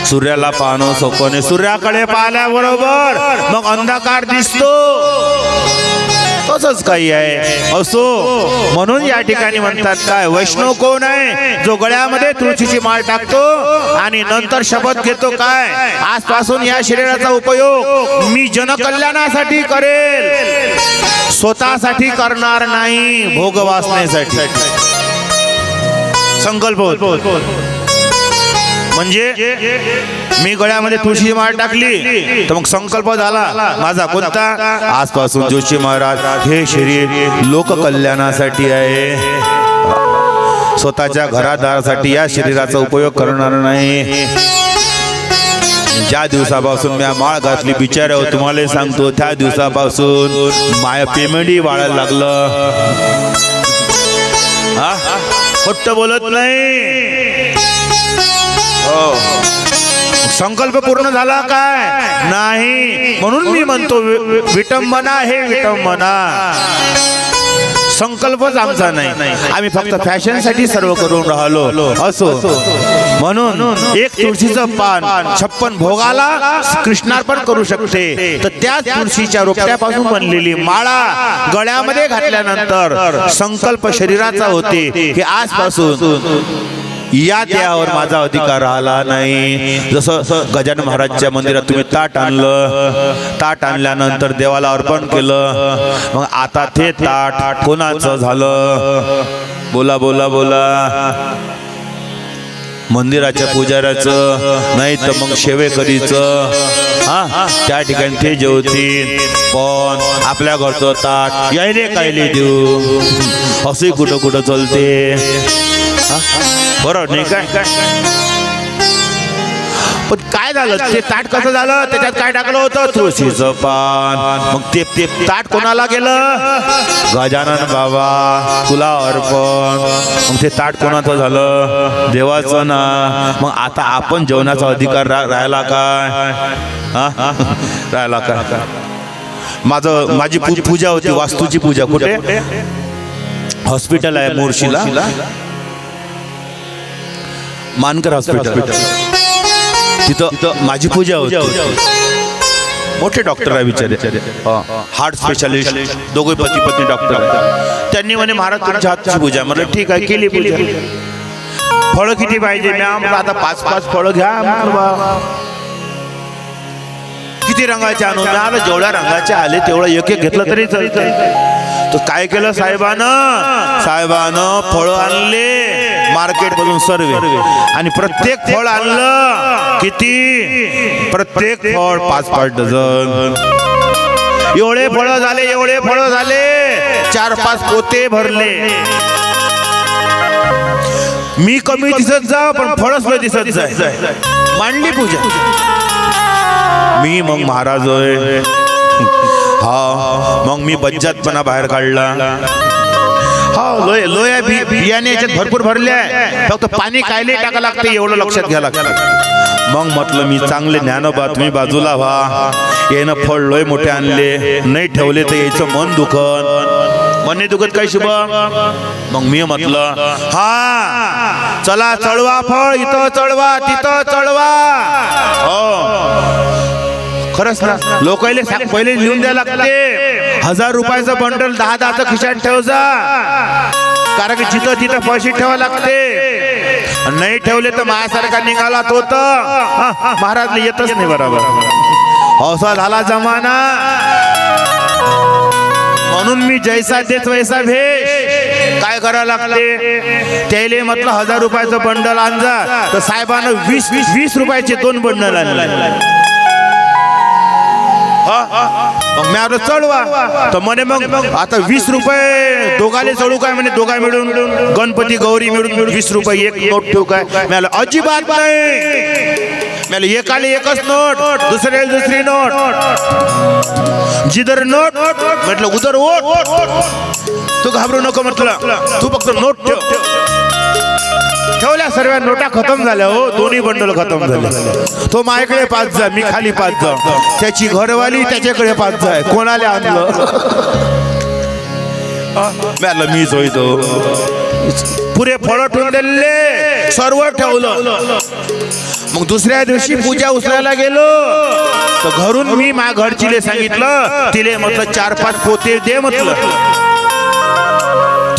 सूर्याला पाहणं सोपं नाही. सूर्याकडे पाहिल्याबरोबर मग अंधकार दिसतो, तसंच काही आहे. असो म्हणून या ठिकाणी म्हणतात काय, वैष्णव कोण आहे? जो गळ्यामध्ये तुळशीची माळ टाकतो आणि नंतर शपथ घेतो काय, आजपासून या शरीराचा उपयोग मी जनकल्याणासाठी करेल, स्वतःसाठी करणार नाही, भोग वासनेसाठी. संकल्प होतो. म्हणजे मी गळ्यामध्ये तुळशी माळ टाकली तर मग संकल्प झाला माझा कोणता, आजपासून जोशी महाराज हे शरीर लोककल्याणासाठी आहे, स्वतःच्या घरादारासाठी या शरीराचा उपयोग करणार नाही. ज्या दिवसापासून मी माळ घातली बिचारा तुम्हाला सांगतो, त्या दिवसापासून माया पेमेंटही वाढायला लागलं. हा खोटं बोलत नाही. हो संकल्प पूर्ण झाला काय नाही, म्हणून मी म्हणतो विटंबना हे विटंबना. संकल्पच आमचा नाही, आम्ही फक्त फॅशनसाठी सर्व करून राहिलो. असो म्हणून एक तुळशीचं पान 56 भोगाला कृष्णार्पण करू शकते, तर त्या तुळशीच्या रोपट्यापासून बनलेली माळा गळ्यामध्ये घातल्यानंतर संकल्प शरीराचा होते की आजपासून या देहावर माझा अधिकार राहिला नाही. जसं गजानन महाराजच्या मंदिरात तुम्ही ताट आणलं, ताट आणल्यानंतर देवाला अर्पण केलं, मग आता ते ताट कोणाचं झालं? बोला बोला बोला. मंदिराच्या पुजाऱ्याचं नाही तर मग सेवेकरीचं. हा त्या ठिकाणी ते जेवतील, पण आपल्या घरचं ताट यायले कायले देऊ असंही कुठं कुठं चलते. बरोबर नाही काय? पण काय झालं ते ताट कसं झालं, त्याच्यात काय टाकलं होतं, तुळशीचं पान. मग ते ताट कोणाला गेलं, गजानन बाबा तुला अर्पण. मग ते ताट कोणाचं झालं, देवाचं ना. मग आता आपण जेवणाचा अधिकार राहिला काय, राहिला काय. माझी पूजा होती, वास्तूची पूजा. कुठे, हॉस्पिटल आहे मोर्शीला, मानकर हॉस्पिटल. तिथं माझी पूजा होती. मोठे डॉक्टर आहे बिचारे, हार्ट स्पेशालिस्ट, दोघे पती पत्नी डॉक्टर आहे. त्यांनी म्हणे महाराज तुमच्या हातची पूजा. म्हटलं ठीक आहे, केली पूजा. फळं किती पाहिजे, मी आता 5-5 फळं घ्या. किती रंगाचे आणून, मी आलं जेवढ्या रंगाचे आले तेवढं एक एक घेतलं तरी चालतं. तर काय केलं साहेबानं फळं आणले मार्केट मधून सर्व, आणि प्रत्येक फळ आणलं किती, प्रत्येक फळ 5-5 डझन. एवढे फळं झाले 4-5 पोते भरले. मी कमी दिसत जा पण फळच नाही दिसत जाय. मांडली पूजा. मी मग महाराज होय, हा मग मी बज्जातपणा बाहेर काढला. हा लोया बियाणे याच्यात भरपूर भरले आहे, फक्त पाणी कायले टाका लागते एवढं लक्षात घ्या लागतं. मग म्हटलं मी चांगले ज्ञानोबा तुम्ही बाजूला व्हा. यानं फळ लोय मोठे आणले, नाही ठेवले तर याचं मन दुखन. मन नाही दुखत काय शुभ. मग मी म्हटलं हा चला चढवा फळ, इथं चढवा तिथं चढवा. हो खरंच ना, लोकांले पहिले लिहून द्यायला लागते. 1000 रुपयाचं बंडल 10-10चं खिशात ठेव जा, कारण की जिथं तिथं पैसे ठेवा लागते. नाही ठेवले तर माझ्यासारखा निघाला तो तर महाराज येतच नाही बरोबर. असा झाला जमाना. म्हणून मी जैसा देत वैसा भेष. काय करावं लागते, त्याले म्हटलं 1000 रुपयाचं बंडल आणजा, तर साहेबानं 20 रुपयाचे 2 बंडल आणले. मग मी आपलं चढवा, तर म्हणे मग आता 20 रुपये दोघाले चढू काय, म्हणे दोघा मिळून गणपती गौरी मिळून 20 रुपये एक नोट ठेवू काय. मला अजिबात नाही. मला एकाले एकच नोट, दुसऱ्याला दुसरी नोट. जिधर नोट म्हटलं उधर वोट. तू घाबरू नको म्हटलं, तू फक्त नोट ठेव. ठेवल्या सर्व नोटा खतम झाल्या. हो दोन्ही बंडल खतम झाले. तो माझ्याकडे 5 जा, मी खाली 5 जा. त्याची घरवाली त्याच्याकडे 5 जा. कोणाला आणलं, मीच होईतो. पुरे फळ ठेवून दिले, सर्व ठेवलं. मग दुसऱ्या दिवशी पूजा उचलायला गेलो, तर घरून मी माझ्या घरचीले सांगितलं, तिले म्हटलं 4-5 पोते दे म्हटलं.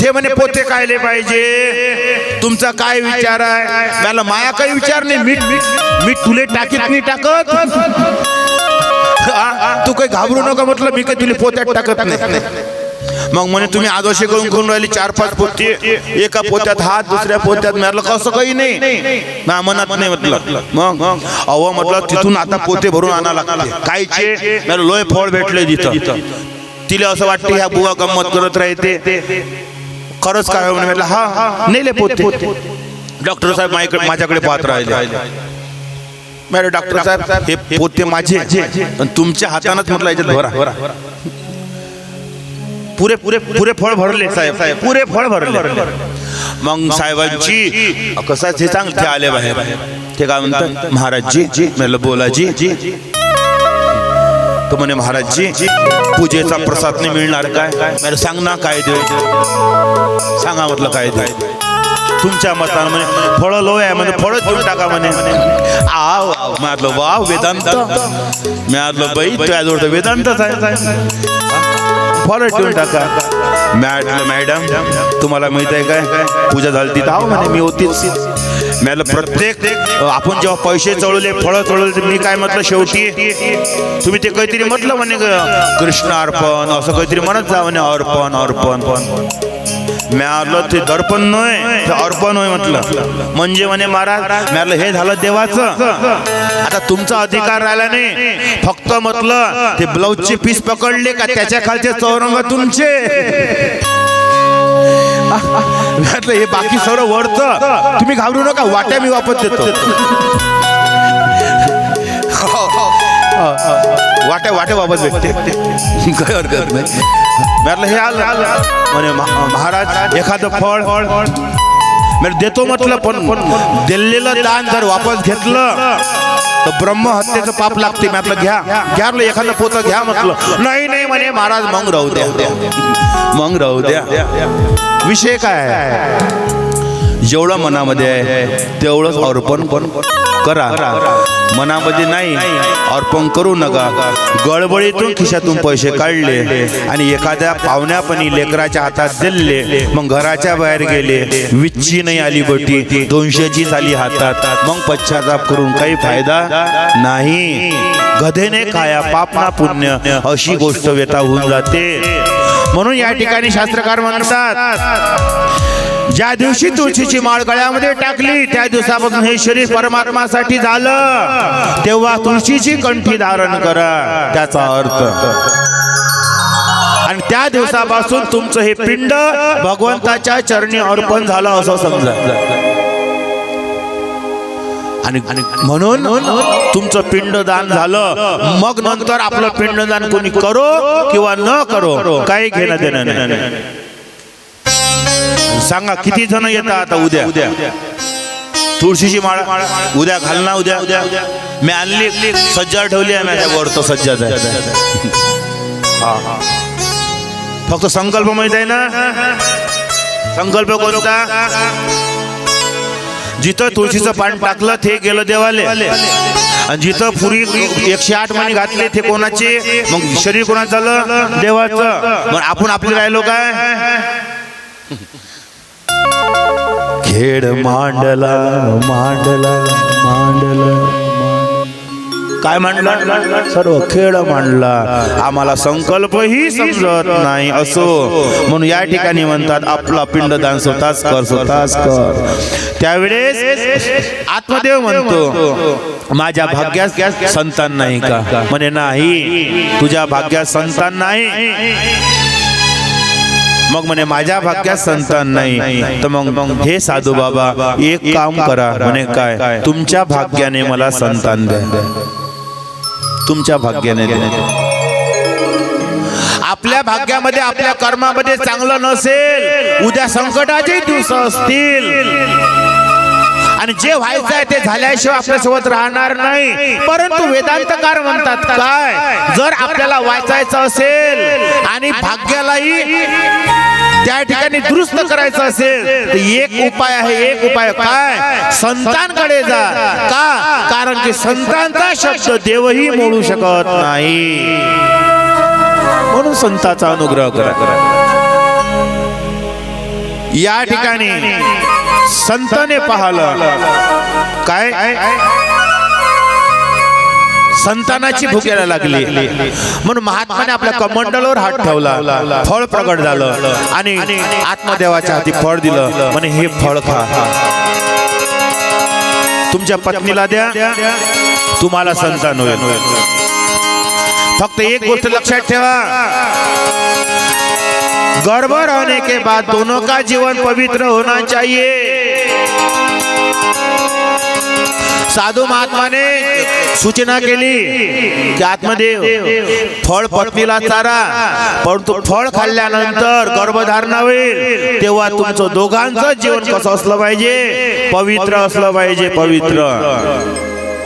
ते म्हणे पोते कायले पाहिजे, तुमचा काय विचार आहे. मला माया काही विचार नाही, मीठ तुले टाकीत नाही टाकत. तू काही घाबरू नका म्हटलं, मी काही तुले पोत्यात टाकत नाही. मग म्हणे तुम्ही आदोशी करून राहिली 4-5 पोते, एका पोत्यात हात, दुसऱ्या पोत्यात. म्हटलं कसं काही नाही, ना मनात नाही म्हटलं. मग अहो म्हटलं तिथून आता पोते भरून आणा लागते. कायचे, मला लोय फळ भेटले तिथं. तिला असं वाटतं ह्या बुवा गंमत करत राहते. खरंच काय म्हटलं हा नेले पोते. डॉक्टर साहेब माझ्याकडे पाहत राहिले. मॅडम डॉक्टर साहेब हे पोते माझे, तुमच्या हातानच म्हटलं याच्यात भरा. पुरे फळ भरले साहेब, पुरे फळ भरले. मग साहेबांची कसं ते चांगले आले बाहेर. ते काय म्हणतात, महाराजजी. म्हणलं बोलाजी. तो म्हणे महाराजजी पूजेचा प्रसाद नाही मिळणार काय. मला सांग ना काय देऊ, सांगा म्हटलं काय देऊ. तुमच्या मतानं म्हणे फळं लोय आहे म्हणे, फळच देऊन टाका म्हणे. म्हटलं वाव वेदांत. मी म्हटलं बाई तुझ्याजवळ तर वेदांतच आहे, फळच देऊन टाका. मॅडम तुम्हाला माहित आहे काय, पूजा झाली तिथं आहो म्हणे, मी होतीच. मला प्रत्येक आपण जेव्हा पैसे चढवले, फळं चढवले, मी काय म्हटलं शेवटी तुम्ही ते काहीतरी म्हटलं म्हणे कृष्ण अर्पण असं काहीतरी म्हणत जा म्हणे. अर्पण म्यालं ते दर्पण नाही, ते अर्पण होय म्हटलं. म्हणजे म्हणे महाराज म्यालं हे झालं देवाचं, आता तुमचा अधिकार राहिला नाही. फक्त म्हटलं ते ब्लाऊजचे पीस पकडले का त्याच्या खालचे चौरंग तुमचे. हे बाकी सर्व वरचं तुम्ही घाबरू नका, वाट्या मी वापस देतो. वाटे वाटे वापस भेटते काय हरकत नाही. म्हटलं हे आलं म्हणे महाराज एखादं फळ मी देतो म्हटलं, पण दिलेलं दान जर वापस घेतलं तर ब्रह्महत्येचं पाप लागते. म्हटलं घ्या घ्या, एखादं पोतं घ्या म्हटलं. नाही म्हणे महाराज मग राहू द्या, मग राहू द्या. विषय काय आहे, जेवढं मनामध्ये आहे तेवढंच अर्पण करा. मनामध्ये नाही अर्पण करू नका. गडबडीतून खिशातून पैसे काढले आणि एखाद्या पाहुण्यापणी लेकराच्या हातात दिले, मग घराच्या बाहेर गेले, विच्ची नाही आली बटी, 200चीच आली हातात, मग पश्चाताप करून काही फायदा नाही. गधेने खाया पाप ना पुण्य, अशी गोष्ट व्यथा होऊन जाते. म्हणून या ठिकाणी शास्त्रकार म्हणतात, ज्या दिवशी तुळशीची माळ गळ्यामध्ये टाकली त्या दिवसापासून हे शरीर परमात्मासाठी झालं, तेव्हा तुळशीची कंठी धारण करा, त्याचा अर्थ. आणि त्या दिवसापासून तुमचं हे पिंड भगवंताच्या चरणी अर्पण झालं असं समजा. आणि म्हणून तुमचं पिंडदान झालं, मग नंतर आपलं पिंडदान कोणी करो किंवा न करो काही घेणं देणं नाही. सांगा किती जण येतात आता उद्या तुळशीची माळ उद्या घालना. उद्या मी आणली सज्जा ठेवली आहे माझ्या वर, तो सज्जाच आहे. फक्त संकल्प माहित आहे ना, संकल्प कोणता, जिथं तुळशीचं पान टाकलं ते गेलं देवाले, आणि जिथं पुरी 108 मणी घातले ते कोणाचे, मग शरीर कोणाचं झालं, देवाचं. मग आपण आपले राहिलो काय, खेळ मांडला मांडला मांडला, काय मांडला, सर्व खेळ मांडला, आम्हाला संकल्पही समजत नाही असो. म्हणून या ठिकाणी म्हणतात आपला पिंडदान स्वतःच कर, स्वतःच कर. त्यावेळेस आत्मदेव म्हणतो माझ्या भाग्यात संतान नाही का, म्हणे नाही तुझ्या भाग्यात संतान नाही. मग म्हणे माझ्या भाग्यात संतान नाही, तर मग हे साधू बाबा एक काम करा, म्हणे काय, तुमच्या भाग्याने मला संतान द्या, तुमच्या भाग्याने द्या. आपल्या भाग्यामध्ये आपल्या कर्मामध्ये चांगलं नसेल, उद्या संकटाचे दिवस असतील, आणि जे व्हायचं आहे ते झाल्याशिवाय आपल्यासोबत राहणार नाही. परंतु वेदांतकार म्हणतात काय, जर आपल्याला वाचायचं असेल आणि भाग्यालाही त्या ठिकाणी दुरुस्त करायचं असेल तर एक उपाय आहे, एक उपाय काय, संतांकडे जा. का, कारण की संतांचा शब्द देवही मोडू शकत नाही. म्हणून संतांचा अनुग्रह करा. या ठिकाणी संताने पाहिलं काय, संतानाची भूक यायला लागली, म्हणून महात्माने आपल्या कमंडलावर हात ठेवला, फळ प्रगट झालं आणि आत्मदेवाच्या हाती फळ दिलं, म्हणे हे फळ खा, तुमच्या पत्नीला द्या, तुम्हाला संतान होईल. फक्त एक गोष्ट लक्षात ठेवा, गर्भ रहने के बाद दोनों का जीवन पवित्र होना चाहिए. साधू महात्माने सूचना केली की आत्मदेव फळ पत्नीला चारा, परंतु फळ खाल्ल्यानंतर गर्भधारणा होईल तेव्हा तुमचं दोघांचं जीवन कसं असलं पाहिजे, पवित्र असलं पाहिजे. पवित्र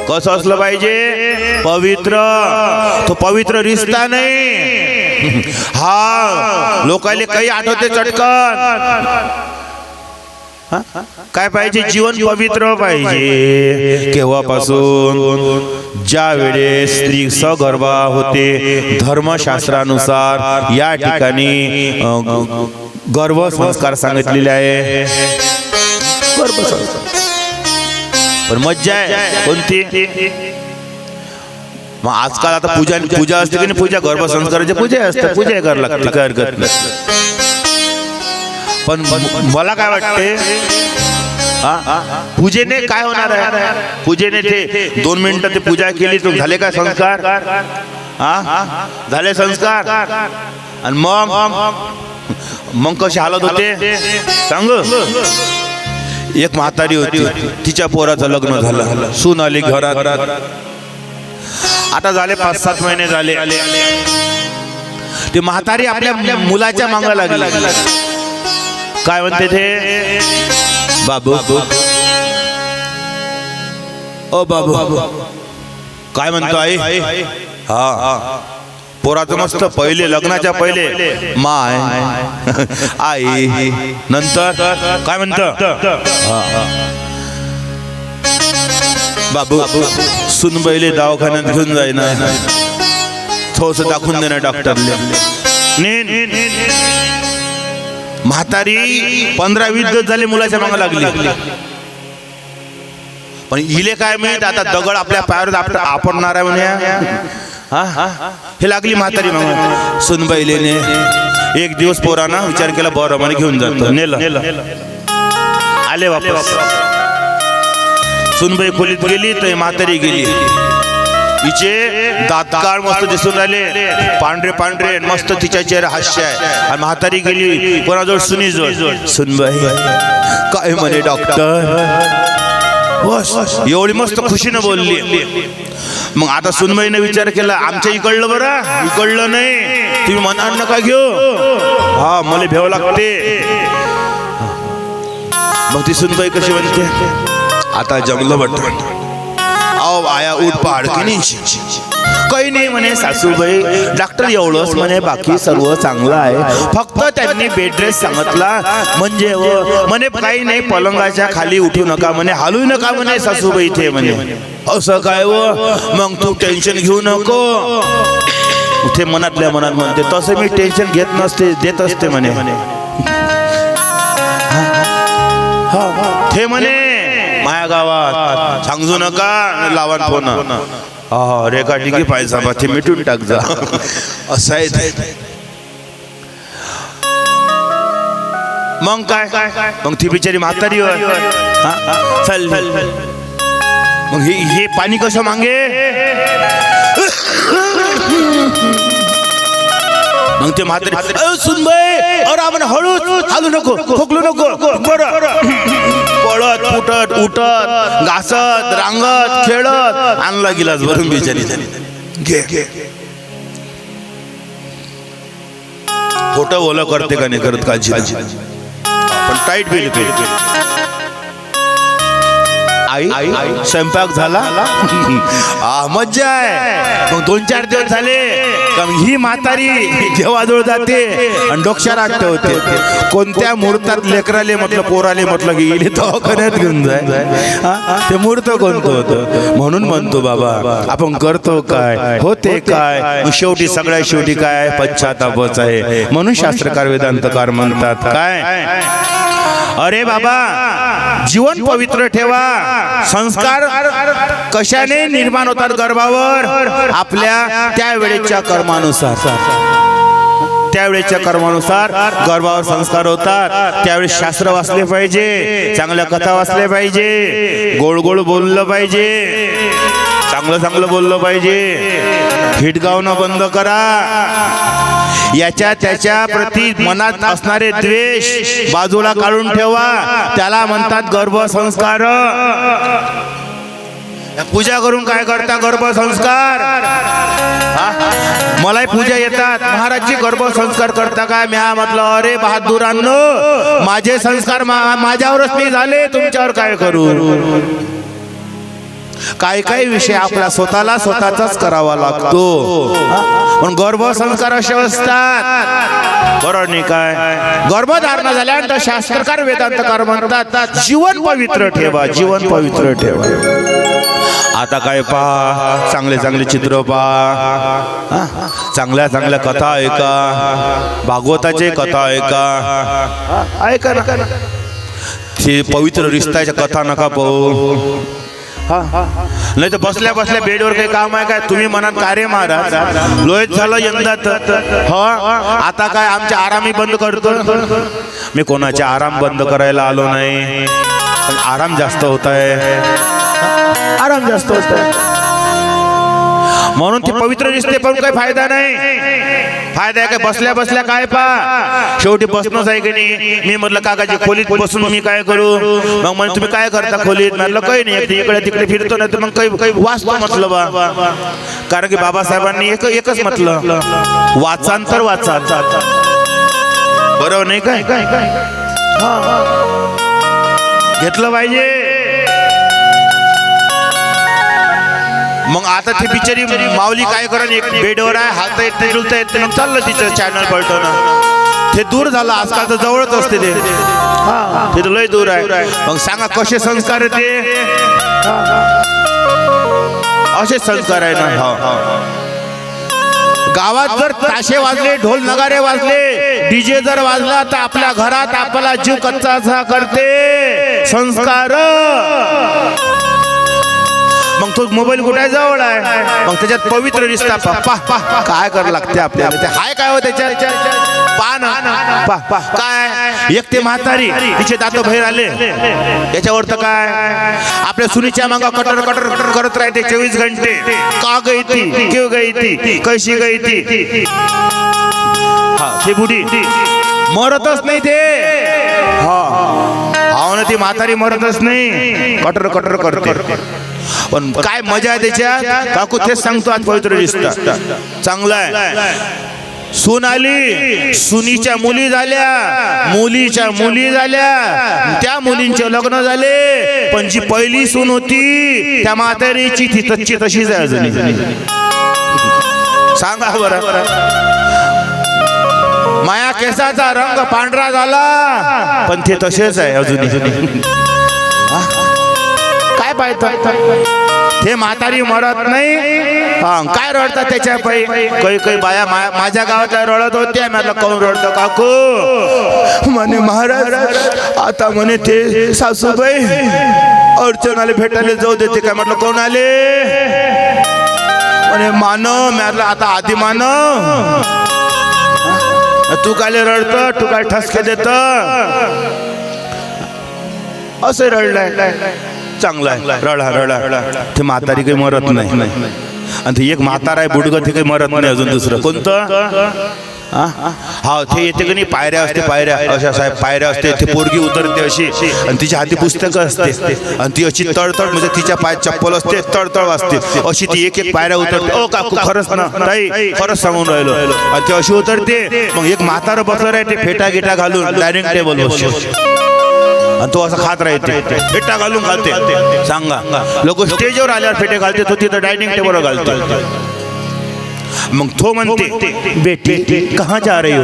कसं असलं पाहिजे, पवित्र. तो पवित्र रिश्ता नाही. हा लोकांना काही आठवते चटकन, काय पाहिजे, जीवन पवित्र पाहिजे. केव्हापासून, ज्या वेळेस स्त्री सगर्भा होते, धर्मशास्त्रानुसार या ठिकाणी गर्भसंस्कार सांगितलेले आहे. गर्भसंस्कार पण मज्जा आहे कोणती, मग आजकाल आता पूजा असते की नाही, पूजा गर्भसंस्काराची पूजा असते, पूजा करायला लागते, काय हरकत नाही. पण मला काय वाटते, पूजेने काय होणार आहे, पूजेने ते 2 मिनिटं ते पूजा केली तर झाले काय संस्कार, झाले संस्कार. आणि मग कशी हालत होते सांग. एक म्हातारी होती, तिच्या पोराचं लग्न झालं, सून आली घरात, आता झाले 5-7 महिने झाले. ते म्हातारी आपल्या मुलाच्या मागं लागली. काय म्हणते ते? बाबू ओ बाबू. काय म्हणतो आई? हा पोराचं मस्त पहिले लग्नाच्या पहिले माय आई, नंतर काय म्हणतं? बाबू सुनबैले दवाखान्यात घेऊन जाईना, थोस दाखवून देणार डॉक्टरले. म्हातारी 15-20 दिवस झाले मुलाच्या मागे लागली. पण हिले काय माहित, आता दगड आपल्या पायावर आपणणार आहे म्हणे. हे लागली म्हातारी मग. सुनबाईलेने एक दिवस पोरांना विचार केला, बरं म्हणे घेऊन जातो. नेलं. आले वापस. सुनबाई खोलीत गेली तर म्हातारी गेली. हिचे दात काळ मस्त दिसून राहिले, पांढरे मस्त. तिच्या चेहरा हास्य आहे. आणि म्हातारी गेली कोणाजवळ? सुनीजवळ. सुनबाई काय म्हणे डॉक्टर? बस एवढी मस्त खुशीनं बोलली. मग आता सुनबाईने विचार केला, आमच्या इकडलं बरं, इकडलं नाही, तुम्ही मनात नका घेऊ. हा मला भेव लागते. मग ती सुनबाई कशी म्हणते? आता जमलं बट आओ आया उठ पहाड की नाही. काही नाही म्हणे सासूबाई, डॉक्टर एवढंच म्हणे, बाकी सर्व चांगलं आहे. फक्त त्यांनी बेड रेस्ट सांगितला म्हणजे म्हणे काही नाही, पलंगाच्या खाली उठू नका म्हणे, हलू नका म्हणे सासूबाई इथे म्हणे. असं काय मग तू टेन्शन घेऊ नको. ते मनातल्या मनात म्हणते, तसं मी टेन्शन घेत नसते, देत असते म्हणे. ते म्हणे माया गावात सांगू नका, लावा फोन. हा रेकॉर्डिंग की पाहिजे बा, ते मिटून टाक जा. असं आहे. मग काय? मग ती बिचारी म्हातारी चल. मग हे पाणी कसं मागे? मग ते म्हातारी सुनबाई, अरे आपण हळूच, हालू नको, खोकलू नको. बरं पळत फुटत उठत घासत रांगत खेळत आणला गिलास भरून बिचारी घे. खोटं ओलं करते का नाही करत काळजी, पण टाईट बिल. आई स्वयंपाक झाला. मज्जा आहे. मग 2-4 दिवस झाले. ही म्हातारी देवाजवळ जाते आणि डोक्याला ठेवते. कोणत्या मुहूर्तात लेकराले म्हटलं, पोराले म्हटलं की इले दवाखान्यात घेऊन जाय. ते मुहूर्त कोणतं होतं? म्हणून म्हणतो बाबा, आपण करतो काय, होते काय, शेवटी सगळ्या शेवटी काय, पश्चातापच आहे. म्हणून शास्त्रकार वेदांतकार म्हणतात काय, अरे बाबा जीवन पवित्र ठेवा. संस्कार कशाने निर्माण होतात गर्भावर? आपल्या त्यावेळेच्या कर्मानुसार गर्भावर संस्कार होतात. त्यावेळेस शास्त्र वाचले पाहिजे, चांगल्या कथा वाचल्या पाहिजे, गोड गोड बोललं पाहिजे, चांगलं बोललं पाहिजे. हिटगावणं बंद करा. याच्या त्याच्या प्रती मनात असणारे द्वेष बाजूला काढून ठेवा. त्याला म्हणतात गर्भसंस्कार. पूजा करून काय करता? गर्भसंस्कार. मलाही पूजा येतात. महाराजची गर्भसंस्कार करता काय? म्या म्हटलं अरे बहादुरांनो, माझे संस्कार माझ्यावरच नाही झाले, तुमच्यावर काय करू? काही विषय आपला स्वतःचाच करावा लागतो. पण गर्भसंस्कार असे असतात, बरोबर नाही काय? गर्भधारणा झाल्यानंतर शास्त्रकार वेदांतकार म्हणतात जीवन पवित्र ठेवा, जीवन पवित्र ठेवा. आता काय पहा, चांगले चित्र पहा, चांगल्या कथा ऐका, भागवताचे कथा ऐका ना. ते पवित्र रिश्त्याच्या कथा नका पाहू. नाही तर बसल्या बेडवर काही काम आहे काय? तुम्ही म्हणाल का रे महाराज लोहित झालं यंदा तर आता काय आमच्या आरामी बंद करतो? मी कोणाचे आराम बंद करायला आलो नाही, पण आराम जास्त होत आहे, म्हणून ते पवित्र रिश्ते पण काही फायदा नाही. फायदा आहे काय बसल्या बसल्या काय पा शेवटी बसणंच आहे की नाही. मी म्हटलं काकाजी खोलीत बसून मी काय करू. मग म्हणे तुम्ही काय करता खोलीत. म्हटलं काही नाही इकडे तिकडे फिरतो ना तर मग काही वाचतो म्हटलं बा. कारण की बाबासाहेबांनी एकच म्हटलं वाचांतर वाचा बरोबर नाही काय घेतलं पाहिजे. मग आता ती बिचारी माऊली काय करा एक बेडवर आहे हात येत जुळता येत मग चाललं तिचं चॅनल पलटवणं. ते दूर झालं आजकाल तर जवळच असते ते तर लय दूर आहे. मग सांगा कसे संस्कार ते असे संस्कार आहे ना. गावात जर ताशे वाजले ढोल नगारे वाजले डीजे जर वाजला तर आपल्या घरात आपला जीव कच्चा करते संस्कार. मग तो मोबाईल कुठे जवळ आहे मग त्याच्यात पवित्र रिश्ता काय करावं लागते आपल्याला. ते हाय काय हो त्याच्यात पान काय एक ते म्हातारी तिचे दात बाहेर आले याच्यावर तर काय आपल्या सुनीच्या मागा कटर कटर कटर करत राहते 24 घंटे. का गई ती क्यों गई ती कशी गई ती. ती बुढी मरतच नाही ते. हा ना ती म्हातारी मरतच नाही कटर कटर करते. पण काय मजा आहे त्याच्यात काकू तेच सांगतो आज पवित्र रिश्ता चांगला आहे. सून आली सुनीच्या मुली झाल्या मुलीच्या मुली झाल्या त्या मुलींचे लग्न झाले. पण जी पहिली सून होती त्या म्हातारीची ती तच्ची तशीच आहे अजून. सांगा बरं माया केसाचा रंग पांढरा झाला पण ते तसेच आहे अजून. काय पाहतो ते म्हातारी मरत नाही. काय रडतात त्याच्या पायी काही बाया माझ्या गावातल्या रडत होत्या. मला कोण रडतं काकू म्हणे महाराज आता म्हणे ते सासूबाई अर्चनाला भेटायला जाऊ देते काय. म्हटलं कोण आले म्हणे मानव. म्हटलं आता आधी मानव तू काय रडत तू काय ठसके देत असे रडलाय. चांगला आहे रडा रडा. ते म्हातारी काही मरत नाही आणि ते एक म्हातारा आहे बुडगं ते काही मरत नाही अजून. दुसरं कोणतं हा ते येते की नाही पायऱ्या असते पायऱ्या अशा साहेब पायऱ्या असते. ते पोरगी उतरते अशी आणि तिच्या हाती पुस्तकं असते आणि ती अशी तळतळ म्हणजे तिच्या पायात चप्पल असते तळतळ वाजते अशी ती एक एक पायऱ्या उतरते. ओ काकू खरंच ना ताई खरंच सांगून राहिलो. आणि ती अशी उतरते. मग एक म्हातारं बसलं राहते फेटा गिटा घालून डायनिंग टेबल बसतो आणि तो असं खात राहते फेटा घालून घालते. सांगा लोक स्टेजवर आल्यावर फेटे घालते तो तिथं डायनिंग टेबलवर घालते. मग तो म्हणते बेटी कहाँ जा रही हो.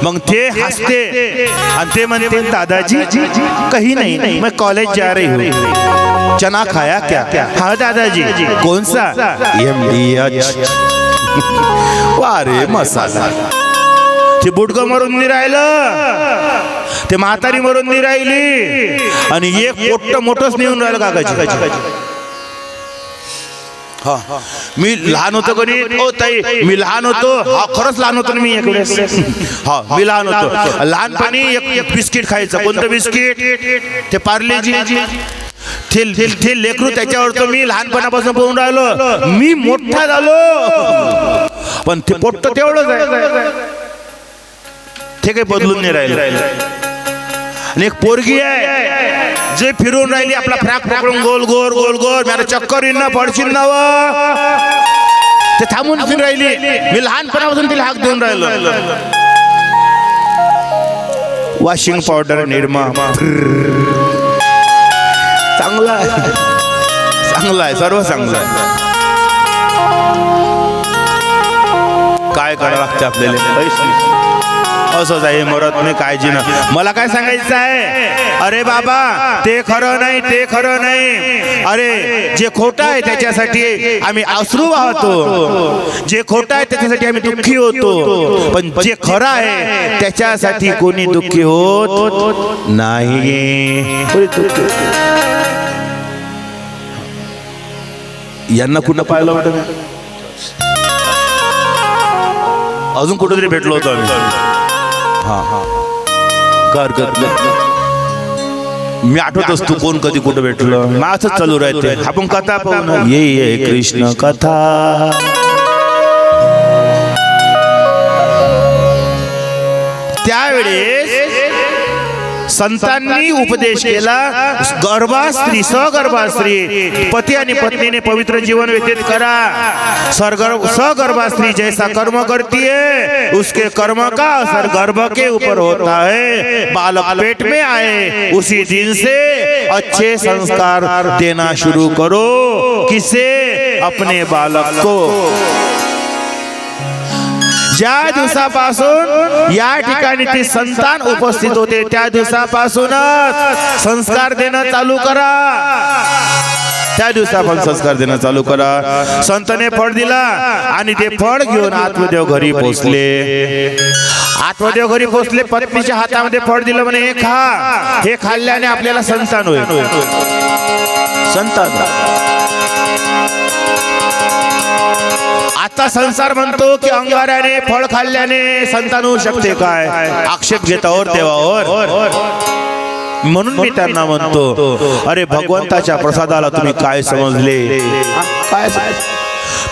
मग ते हसते आणि ते म्हणते दादाजी कहीं नहीं मैं कॉलेज जा रही हूँ. चना खाया क्या. हाँ दादाजी कौन सा MDH. वारे मसाला. ते बुडगं मरून नाही राहिलं ते म्हातारी मरून नाही राहिली आणि एक मोठं मोठंच नेऊन राहिलं काकाची. मी लहान होतो कोणी ओ ताई मी लहान होतो. हा खरंच लहान होतो मी एक वेळेस. हा मी लहान होतो लहानपणी एक बिस्किट खायचं. कोणतं बिस्किट ते पार्लेजी. ते लेकरू त्याच्यावर तो मी लहानपणापासून पोहून राहिलो. मी मोठा झालो पण ते पोट्ट तेवढंच आहे ते काही बदलून नाही राहिलं. आणि एक पोरगी आहे जे फिरून राहिली आपला फ्रॅक पकडून गोल गोल गोल गोल. मला चक्कर येईन ना पडशील ना ते थांबून फिरून राहिली. मी लहानपणापासून तिला हाक देऊन राहिलो. वॉशिंग पावडर निरमा चांगला आहे चांगला आहे सर्व चांगलं आहे. काय करावं लागतं आपल्याला असंच आहे मरत नाही काळजी ना. मला काय सांगायचं आहे अरे बाबा ते खरं नाही ते खरं नाही. अरे जे खोटं आहे त्याच्यासाठी आम्ही अश्रू वाहतो. जे खोटं आहे त्याच्यासाठी आम्ही दुःखी होतो. पण जे खरं आहे त्याच्यासाठी कोणी दुःखी होत नाही. यांना कुठं पाहिलं वाटत अजून कुठेतरी भेटलो होतो आम्ही. मी आठवत असतो कोण कधी कुठं भेटलं माझं चालू राहते. आपण कथा पाहू ये कृष्ण कथा त्यावेळेस संतांनी उपदेश केला, गर्भास्त्री सगर्भास्त्री पती आणि पत्नीने पवित्र जीवन व्यतीत करा। सगर्भास्त्री जैसा कर्म करती है उसके कर्म का असर गर्भ के ऊपर होता है। बालक पेट में आए उसी दिन से अच्छे संस्कार देना शुरू करो। किसे? अपने बालक को। ज्या दिवसापासून या ठिकाणी ते संतान उपस्थित होते त्या दिवसापासूनच संस्कार देणं चालू करा। त्या दिवसापासून संस्कार देणं चालू करा। संतने फळ दिला आणि ते फळ घेऊन आत्मदेव घरी पोहोचले। आत्मदेव घरी पोहोचले, पत्नीच्या हातामध्ये फळ दिलं, म्हणे हे खा, हे खाल्ल्याने आपल्याला संतान होईल। संतान आता संसार म्हणतो की अंगाऱ्याने फळ खाल्ल्याने संतान होऊ शकते काय? आक्षेप घेतावर देवावर। म्हणून मी त्यांना म्हणतो, अरे भगवंताच्या प्रसादाला तुम्ही काय समजले? काय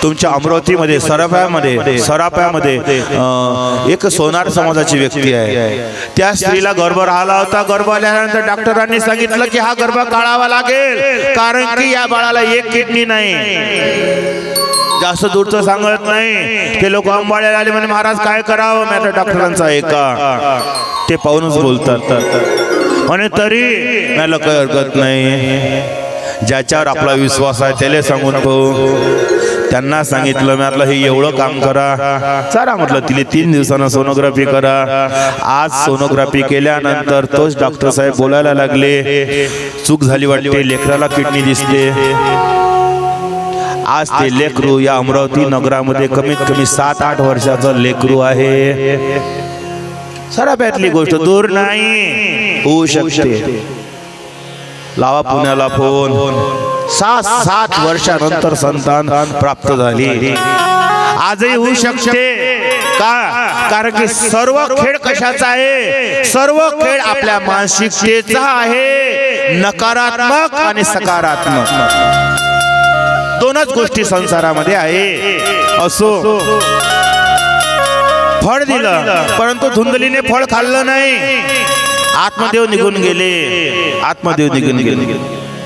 तुमच्या अमरावतीमध्ये सराप्यामध्ये एक सोनार समाजाची व्यक्ती आहे। त्या स्त्रीला गर्भ राहिला होता। गर्भ आल्यानंतर डॉक्टरांनी सांगितलं की हा गर्भ काढावा लागेल, कारण की या बाळाला एक किडनी नाही। जास्त दूरचं सांगत नाही। ते लोक अंबाड्याला आले, म्हणे महाराज काय करावं? मी आता डॉक्टरांचा ऐका, ते पाहूनच बोलतात म्हणे, तरी मला काही हरकत नाही, ज्याच्यावर आपला विश्वास आहे त्याला सांगून तो। त्यांना सांगितलं, मी म्हटलं हे एवढं काम करा, चला म्हटलं तिला 3 दिवसांना सोनोग्राफी करा। आज सोनोग्राफी केल्यानंतर तोच डॉक्टर साहेब बोलायला लागले, चूक झाली वाटते, लेकराला किडनी दिसते। आज ते लेकरू या अमरावती नगरामध्ये कमीत कमी 7-8 वर्षाचं लेकरू आहे। सराप्यातली गोष्ट दूर नाही, होऊ शकते। लावा पुण्याला फोन, 7 वर्षानंतर संतान प्राप्त झाली। आजही होऊ शकते का? कारण की सर्व खेळ कशाचा आहे? सर्व खेळ आपल्या मानसिकतेचा आहे, नकारात्मक आणि सकारात्मक दोनच गोष्टी संसारामध्ये आहे। असो, फळ दिलं परंतु धुंदलीने फळ खाल्लं नाही, आत्मदेव निघून गेले, आत्मदेव निघून गेले।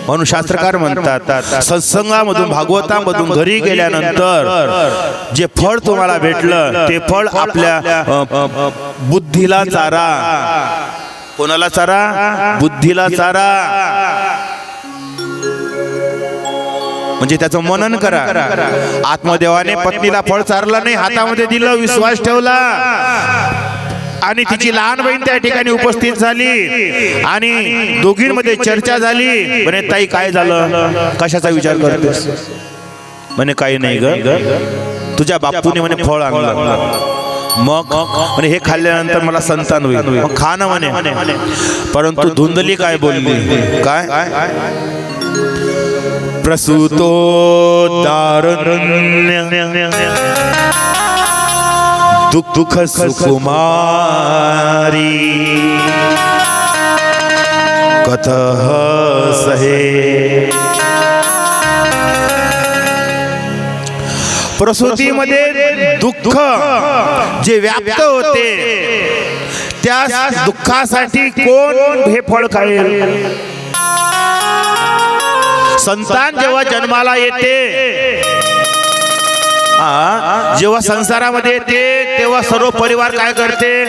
म्हणून शास्त्रकार म्हणतात, सत्संगामधून भागवतामधून घरी गेल्यानंतर जे फळ तुम्हाला भेटलं ते फळ आपल्या बुद्धीला चारा। कोणाला चारा? बुद्धीला चारा। म्हणजे त्याचं मनन करा। आत्मदेवाने पत्नीला फळ चारलं नाही, हातामध्ये दिलं, विश्वास ठेवला आणि तिची लहान बहीण त्या ठिकाणी उपस्थित झाली आणि दोघींमध्ये चर्चा झाली। म्हणे ताई काय झालं? कशाचा विचार करतेस? म्हणे काही नाही ग, तुझ्या बापूने म्हणे फळ आणलं, मग म्हणे हे खाल्ल्यानंतर मला संतान होईल, मग खा ना म्हणे। परंतु धुंदली काय बोलली? काय? प्रसूतो दारुण्य दुःख सुकुमारी कथः सहे। प्रसूतीमध्ये दुःख जे व्याप्त होते त्या दुःखासाठी कोण हे फळ खाईल? संतान जेव्हा जन्माला येते, जेव्हा संसारामध्ये येते, तेव्हा सर्व परिवार काय करते?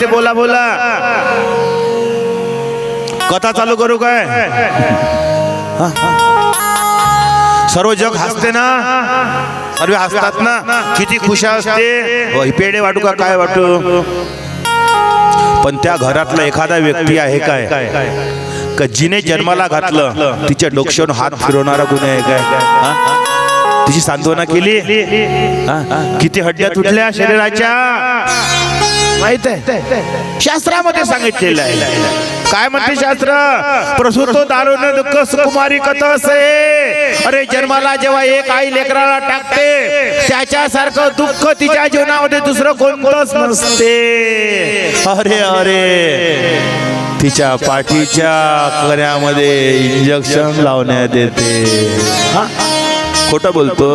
बोला बोला, कथा चालू करू काय? सर्व जग हसते ना, सर्व हसतात ना, किती खुश असते। पेढे वाटू का काय वाटू? पण त्या घरातला एखादा व्यक्ती आहे काय का जिने जन्माला घातलं तिच्या डोक्यावर हात फिरवणारा गुन्हे आहे काय? तिची सांत्वना केली? किती हड्ड्या तुटल्या शरीराच्या माहित आहे? शास्त्रामध्ये सांगितलेलं आहे। काय म्हणते शास्त्र? प्रसूतो दारुण्य दुःख सुकुमारी कथः सहे। अरे जन्माला जेव्हा एक आई लेकराला टाकते त्याच्यासारखं दुःख तिच्या जीवनामध्ये दुसरं कोणतंच नसते। अरे अरे तिच्या पाठीच्या कण्यामध्ये इंजेक्शन लावण्यात येते। खोटं बोलतो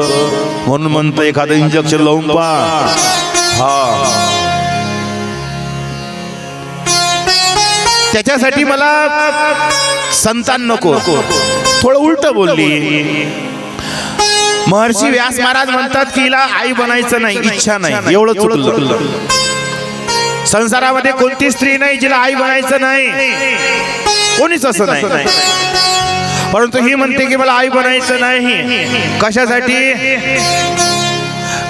म्हणून म्हणतो एखादं इंजेक्शन लावून पहा। त्याच्यासाठी मला संतान नको, थोडं उलट बोलली. महर्षी व्यास महाराज म्हणतात की हिला आई बनायचं नाही, इच्छा नाही, एवढं चुकलं. संसारामध्ये कोणती स्त्री नाही जिला आई बनायचं नाही, कोणीच असं नाही. परंतु ही म्हणते की मला आई बनायचं नाही. कशासाठी?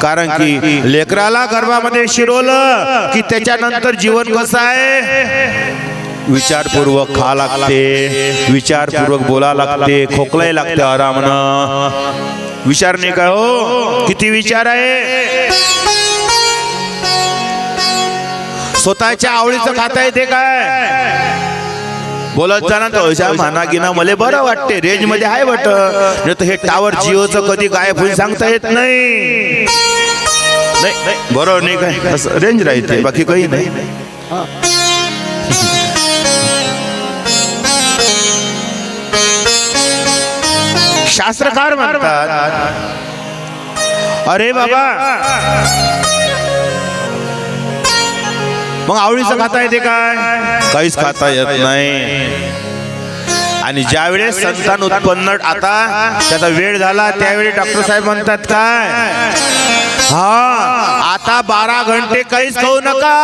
कारण की लेकराला गर्भामध्ये शिरवलं की त्याच्यानंतर जीवन कसं आहे, विचारपूर्वक खा लागते, विचारपूर्वक बोला लागते, खोकलाही लागते आरामनं. विचार नाही का हो, किती विचार आहे. स्वतःच्या आवडीचं खाता येते काय? बोलत जाणार तर म्हणा की ना मला बरं वाटते, रेंज मध्ये आहे वाटत, नाही तर हे टावर जिओचं कधी गायब होईल सांगता येत नाही. बरोबर नाही काय, असं रेंज राहते, बाकी काही नाही. शास्त्रकार म्हणतात अरे बाबा मग आवडीचं खाता येते काय? काहीच खाता येत नाही. आणि ज्या वेळेस संतान उत्पन्न आता त्याचा वेळ झाला त्यावेळी डॉक्टर साहेब म्हणतात काय, हा आता 12 घंटे काहीच खाऊ नका.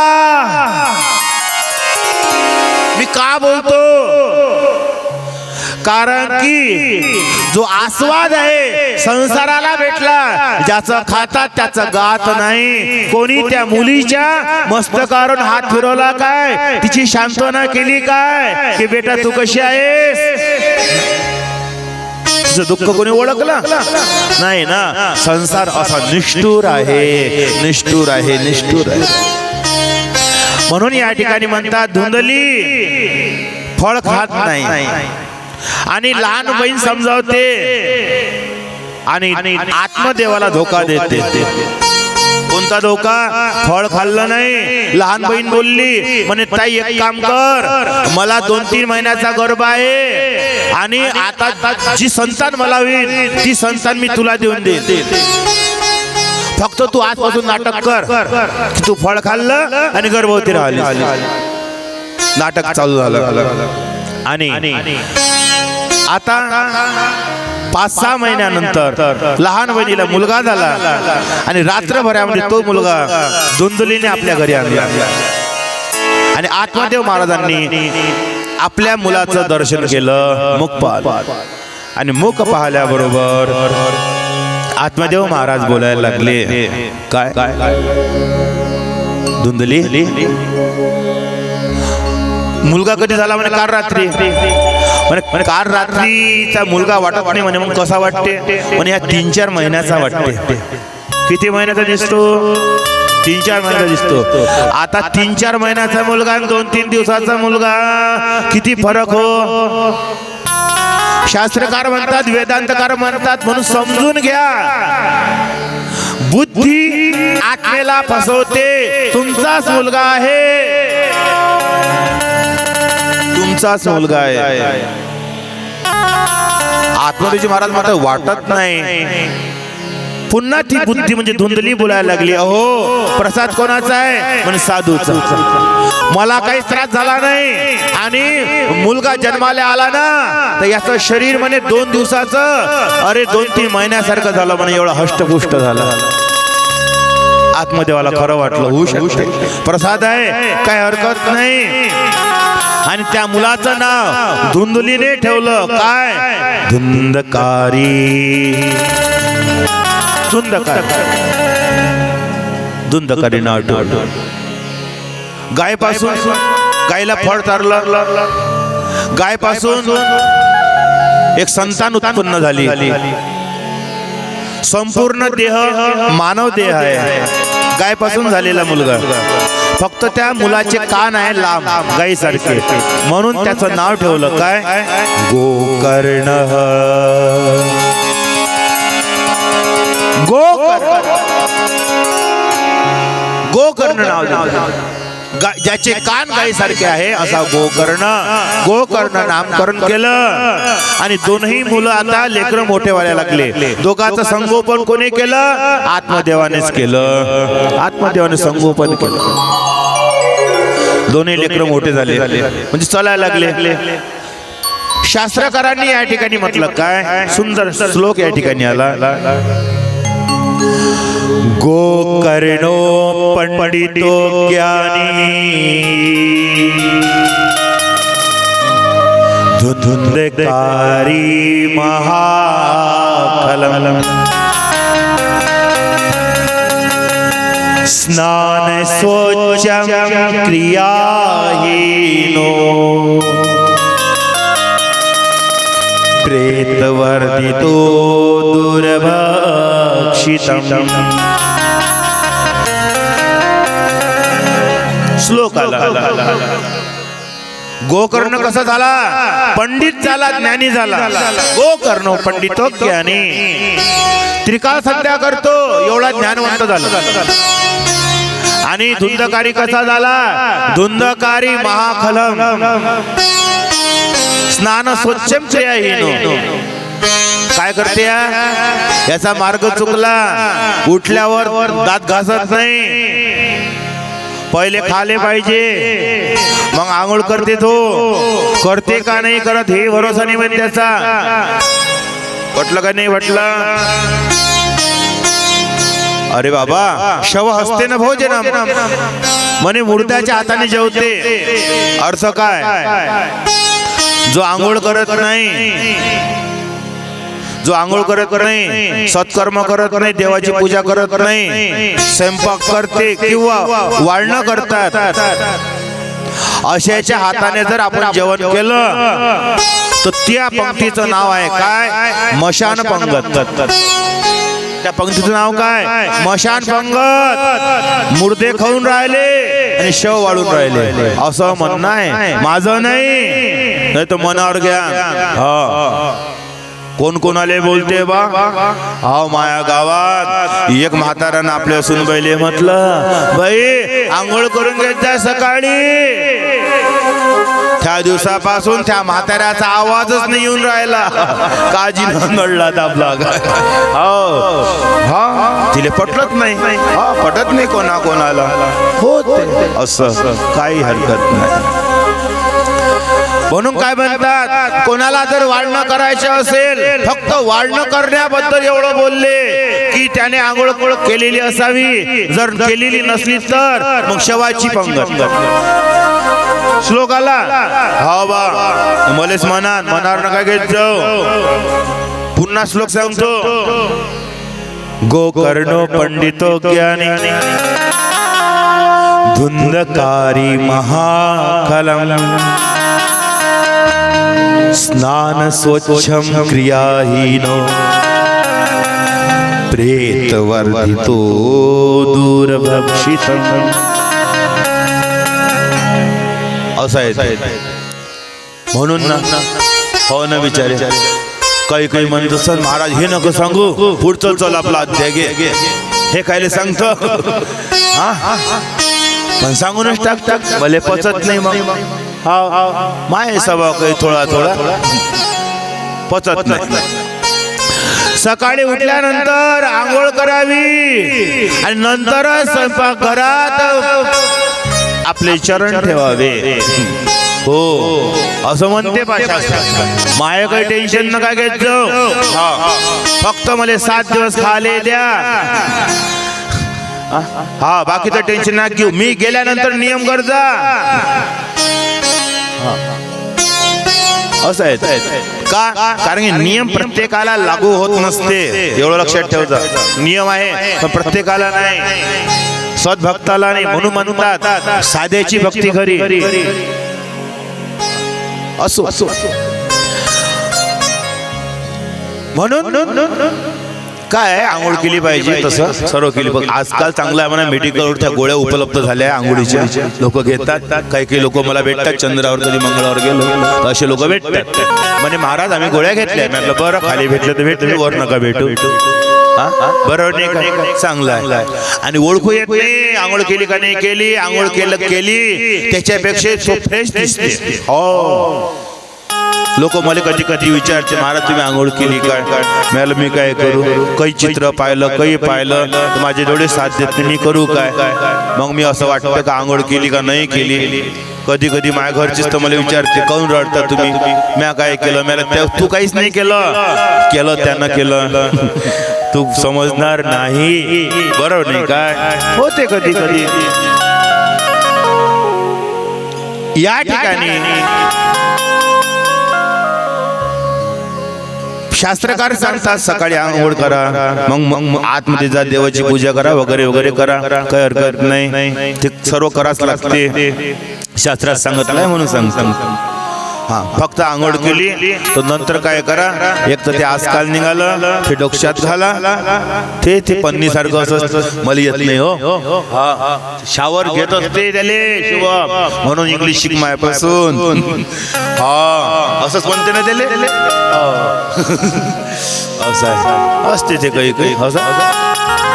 मी का बोलतो? कारण की जो आस्वाद आहे संसाराला भेटला, ज्याचं खातात त्याचं गात नाही. कोणी त्या मुलीच्या मस्तकावरून हात फिरवला काय, तिची सांत्वना केली काय की बेटा तू कशी आहेस, तुझं दुःख कोणी ओळखलं नाही ना. संसार असा निष्ठुर आहे, निष्ठुर आहे, निष्ठुर आहे. म्हणून या ठिकाणी म्हणतात धुंदली फळ खात नाही. आणि लहान बहीण समजावते आणि आत्मदेवाला धोका देते. कोणता धोका? फळ खाल्लं नाही. लहान बहीण बोलली म्हणे ताई एक काम कर, मला 2-3 महिन्याचा गर्भ आहे आणि आता जी संतान मला होईल ती संतान मी तुला देऊन देते, फक्त तू आजपासून नाटक कर की तू फळ खाल्लं आणि गर्भवती राहिली. नाटक चालू झालं. आणि आता 5-6 महिन्यानंतर लहान बहिणीला मुलगा झाला आणि रात्रभरामध्ये तो मुलगा धुंदलीने आपल्या घरी आणला. आणि आत्मदेव महाराजांनी आपल्या मुलाचं दर्शन केलं, मुख पाहिलं. आणि मुख पाहिल्याबरोबर आत्मदेव महाराज बोलायला लागले काय, धुंदली मुलगा कधी झाला म्हणे काल रात्री. म्हणे काल रात्रीचा मुलगा वाटत नाही म्हणे. मग कसा वाटते म्हणे या 3-4 महिन्याचा वाटते. किती महिन्याचा दिसतो? 3-4 महिन्याचा दिसतो. आता 3-4 महिन्याचा मुलगा आणि 2-3 दिवसाचा मुलगा किती फरक हो. शास्त्रकार म्हणतात, वेदांतकार म्हणतात, म्हणून समजून घ्या. बुद्धी आत्मेला फसवते. तुमचाच मुलगा आहे, तुमचाच मुलगा आहे. आत्मदेवजी महाराज मात्र वाटत नाही. पुन्हा ती बुद्धी म्हणजे धुंदली बोलायला लागली, अहो प्रसाद कोणाचा आहे म्हणजे साधूचा. मला काही त्रास झाला नाही आणि मुलगा जन्माला आला ना तर याचं शरीर म्हणे 2 दिवसाचं, अरे 2-3 महिन्यासारखं झालं म्हणे, एवढं हष्टपुष्ट झालं. आत्मदेवाला खरं वाटलं होऊ शकते, प्रसाद आहे काही हरकत नाही. आणि त्या मुलाचं नाव धुंदलीने ठेवलं काय, धुंदकारी. धुंदकारी नाव ठेवलं. गायपासून गायला फळ चारलं, गायपासून एक संतान उत्पन्न झाली. संपूर्ण देह मानव देह आहे, गायपासून झालेला मुलगा. फक्त त्या मुलाचे कान आहे लांब गायीसारखे, म्हणून त्याचं नाव ठेवलं काय, गोकर्ण. गोकर्ण नाव ज्याचे कान गायीसारखे आहे असा गोकर्ण. गोकर्ण नामकरण केलं आणि दोन्ही मुलं आता लेकरं मोठे व्हायला लागले. दोघांचं संगोपन कोणी केलं? आत्मदेवानेच केलं. आत्मदेवाने संगोपन केलं. दोन्ही लेकरं मोठे झाले म्हणजे चालायला लागले. शास्त्रकारांनी या ठिकाणी म्हटलं काय सुंदर श्लोक या ठिकाणी आला. गोकर्णो पंडितो ज्ञानी धुंधकारी महाफलम स्नान स्वच्छं क्रियाहीनो प्रेतवर्धितो दुर्भक्षितम्. श्लोक आला. गोकर्ण कसा झाला? पंडित झाला, ज्ञानी झाला. गोकर्ण पंडितो ज्ञानी, त्रिकाळ संध्या करतो एवढा ज्ञानवंत झाला. आणि धुंदकारी कसा झाला? धुंदकारी महाखलम, स्नान स्वच्छम क्रियाहीनो. काय करते याचा मार्ग चुकला, उठल्यावर दात घासत नाही, पहिले खाले पाहिजे मग आंघोळ करते. तो करते का नाही करत हे भरोसा नाही म्हणजे त्याचा. पटलं का नाही पटलं? अरे बाबा शव हसते ना भोजनम म्हणे मुर्द्याच्या हाताने जेवते. अर्थ काय? जो आंघोळ करत नाही, जो आंघोळ करत नाही, सत्कर्म करत नाही, देवाची पूजा करत नाही, स्वयंपाक करते किंवा वाळणं करतात, अशाच्या हाताने जर आपण जेवण केलं तर त्या पंक्तीचं नाव आहे काय? मशान पंगत. त्या पंक्तीचं नाव काय? मशान पंगत. मुर्दे खाऊन राहिले आणि शव वाळून राहिले असं म्हणणं आहे, माझं नाही तर मनावर घ्या. कोण कोणाले बोलते बा? माया गावात एक म्हातारानं आपल्या सुनबाईले म्हटलं, बाई आंघोळ करून घेत जा सकाळी. त्या दिवसापासून त्या म्हाताऱ्याचा आवाजच नाही येऊन राहिला. काजी नळला आपला. तिले पटलत नाही, पटत नाही कोणा कोणाला होते असं, काही हरकत नाही. म्हणून काय म्हणतात, कोणाला जर वाळणं करायचं असेल फक्त वाळणं करण्याबद्दल एवढं बोलले की त्याने आंघोळ केलेली असावी, जर केलेली नसली तर मग शवाची पंगत. श्लोक आला. हा बा मलेच मनावर नका घेत जाऊ. पुन्हा श्लोक सांगतो. गोकर्णो पंडितो ज्ञानी धुंदकारी महाखलम स्नान स्वच्छम क्रियाहीनो प्रेतवर्धितो दुर्भक्षितम्. असं आहे. म्हणून ना हो ना विचारे काही काही म्हणत सर महाराज हे नको सांगू, पुढचं चल आपला अध्याय घे. हे कायले सांगतो पण सांगूनच टाक भले पचत नाही. मग माय स्वभाव काही थोडा थोडा पचत नाही. सकाळी उठल्यानंतर आंघोळ करावी आणि नंतर स्वयंपाक घरात आपले चरण ठेवावे. हो असं म्हणते भाषा. माया काही टेन्शन नका घेत जाऊ, फक्त मला 7 दिवस खाले द्या. बाकीचं टेन्शन ना घेऊ. मी गेल्यानंतर नियम कर जा असं आहे का? कारण की नियम प्रत्येकाला लागू होत नसते, एवढं लक्षात ठेवता. नियम आहे पण प्रत्येकाला नाही, सद्भक्ताला नाही. म्हणून म्हणतात साध्याची भक्ती खरी. असो म्हणून काय आंघोळ केली पाहिजे तसं सर्व केली. बघ आजकाल चांगलं आहे म्हणा, मेडिकलवर त्या गोळ्या उपलब्ध झाल्या आंघोळीच्या. लोक घेतात. काही काही लोक मला भेटतात चंद्रावर, कधी मंगळावर गेलो तर असे लोक भेटतात. म्हणे महाराज आम्ही गोळ्या घेतल्या. म्हटलं बरं, खाली भेटलं तर भेटले, वर नका भेटू. बरोबर नाही का? चांगलं आहे. आणि ओळखू येत नाही आंघोळ केली का नाही केली. आंघोळ केली त्याच्यापेक्षा फ्रेश दिसते. हो लोक मला कधी कधी विचारते महाराज तुम्ही आंघोळ केली काय? मी काय करू? काही चित्र पाहिलं काही पाहिलं तर माझे डोळे साथ देत नाही, मी करू काय? मग मी असं वाटतं का आंघोळ केली का नाही केली? कधी कधी माझ्या घरचीच तर मला विचारते काहून रडता तुम्ही? म्या काय केलं? मला तू काहीच नाही केलं त्यानं केलं. तू समजणार नाही, बरोबर नाही काय? होते कधी कधी. या ठिकाणी शास्त्रकार सांगतात सकाळी आंघोळ करा, मग आतमध्ये जा, देवाची पूजा करा वगैरे वगैरे करा, काही हरकत नाही, ते सर्व कराच लागते, शास्त्रात सांगितलंय म्हणून सांगतात. हा, फक्त आंघोळ केली तर नंतर काय करा, एक तर ते आजकाल निघालं ते डोक्यात घाला, ते पन्नी सारखं असं मला येत नाही हो, हा शावर घेत असते त्याले शिव म्हणून इंग्लिश शिक मायापासून, हा असंच म्हणते ना त्याले, असं असते ते काही काही असं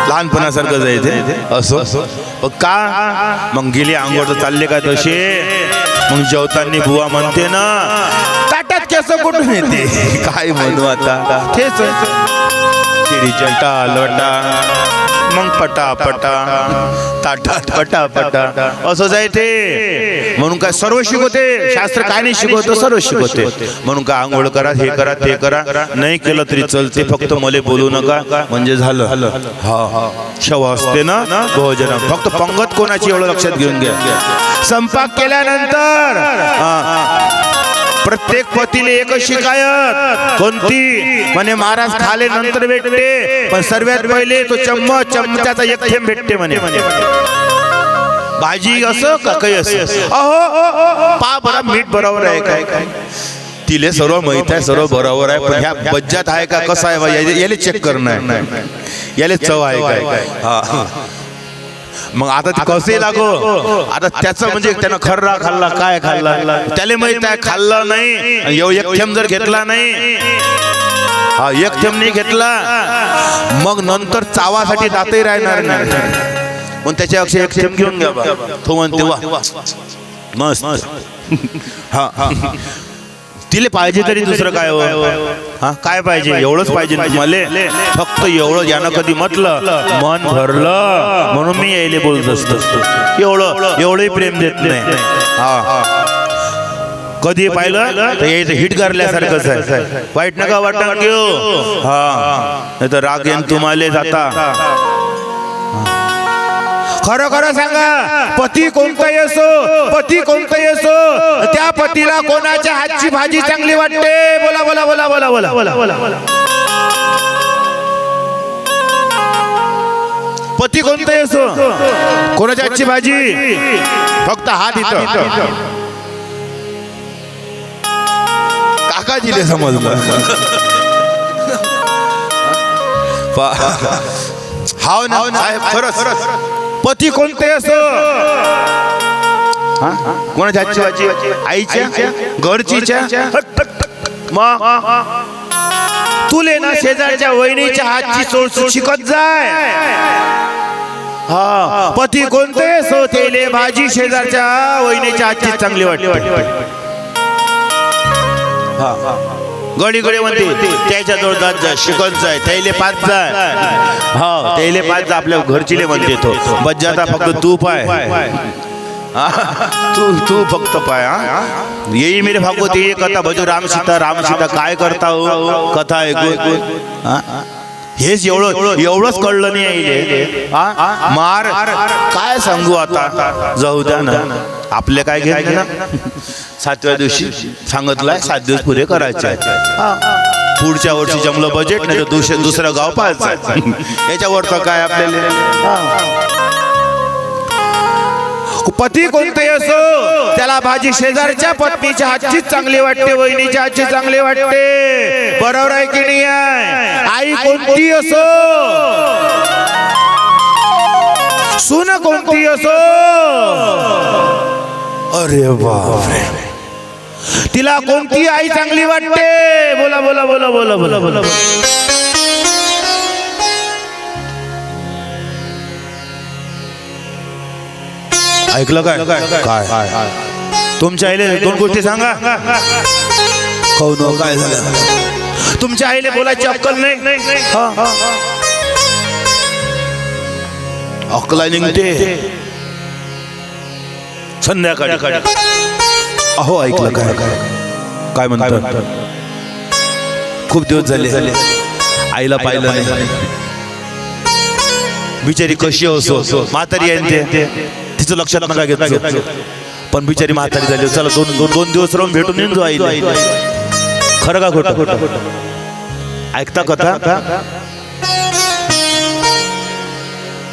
लहानपणासारखं जायचे असं का. मग गेली आंघोळ तर चालले का तसे, मग जेवताना बुवा म्हणते ना ताटात केस कुठून येते, काय म्हणू आता, तेच चिडीचटा लोटा, मग पटापटा ताटात पटापटा असं जायते. म्हणून काय सर्व शिकवते शास्त्र, काय नाही शिकवतो सर्व शिकवते. म्हणून का आंघोळ करा, हे करा ते करा, नाही केलं तरी चलते, फक्त मले बोलू नका म्हणजे झालं. हा शव असते ना भोजन, फक्त पंगत कोणाची एवढं लक्षात घेऊन घ्या. स्वयंपाक केल्यानंतर प्रत्येक पतीने एक शिकायत कोणती, म्हणे महाराज खाले नंतर भेटते, पण सर्वात पहिले तो चमच्याचा एक थेंब भेटते म्हणे. भाजी असं का काही असं, अहो पा बरा मीठ बरोबर आहे काय, तिले सर्व माहित आहे, सर्व बरोबर आहे, पण ह्या बज्जात आहे का कसं आहे बा, याले चेक करणं आहे, याले चव आहे काय. हा मग आता ते कसे लागो, आता त्याचं म्हणजे त्यानं खर्रा खाल्ला काय खाल्ला त्याला माहित आहे, खाल्लं नाही एक थेंब जर घेतला नाही, हा एक थेंब नाही घेतला, मग नंतर चावासाठी दातही राहणार नाही, मग त्याच्यापेक्षा एक थेंब घेऊन घ्या बा, तो म्हणते वा मस्त. हा तिले पाहिजे तरी दुसरं काय हो, हा काय पाहिजे, एवढंच पाहिजे तुम्हाला, फक्त एवढं. यानं कधी म्हटलं मन भरलं म्हणून मी यायले बोलत असतो, एवढंही प्रेम देत नाही. हा कधी पाहिलं तर यायचं हिट करल्यासारखंच आहे, वाईट नका वाटण घेऊ, हा नाही तर राग येऊन तुम्हाला जाता. खरं खरं सांगा, पती कोणताही असो, त्या पतीला कोणाच्या हातची भाजी चांगली वाटते, बोला बोला बोला बोला बोला बोला बोला. पती कोणताही असो, कोणाच्या हातची भाजी, फक्त हात इथं काकाजीले समजलं. हाव ना खरंच, पती कोणते असो, कोणाच्या हातची भाजी, आईच्या घरचीच्या, मग तुले ना शेजारच्या वहिनीच्या हातची चोळ शिकत जाय. हा पती कोणते असो, तेले भाजी शेजारच्या वहिनीच्या हातची चांगली वाटते. गडी गडी म्हणते त्याच्या जवळ जात जाय, शिकत जाय, त्याले पाच जाय, हा त्याले पाच जा, आपल्या घरचीले म्हणते तो बज्जाता फक्त तू पाय, तू फक्त पाय. येई मेरे भागवती ये कथा भजू राम सीता काय करता हो, कथा ऐकू. हेच एवढंच कळलं नाही मार, काय सांगू आता, जाऊ द्या ना, आपले काय घेत ना. 7व्या दिवशी सांगितलंय 7 दिवस पुरे करायचे, पुढच्या वर्षी जमलं बजेट, नाही तर दुसरं गाव पाहायचं, याच्यावर तर काय आपल्याला. पती कोणते असो, त्याला भाजी शेजारच्या पत्नीच्या हातचीच चांगली वाटते, वहिनीच्या हातची चांगली वाटते, बरोबर आहे की नाही आहे. आई कोणती असो, सून कोणती असो, अरे बापरे, तिला कोणती आई चांगली वाटते, बोला बोला बोला बोला बोला बोला. ऐकलं काय? तुमच्या आईले 2 गोष्टी सांगा. कौन काय झालं? तुमच्या आईले बोलायची अक्कल नाही? अक्कल निघते संध्याकाळी. अहो ऐकलं काय म्हणतात? खूप दिवस झाले आईला पाहिलं नाही. बिचारी कशी असो म्हातारी आहे ते, तिचं लक्षात नका घेतलं. पण बिचारी म्हातारी झाली. चला दोन दिवस राहून भेटून येऊन जो आईला. खरं का खोटं? ऐकता कथा?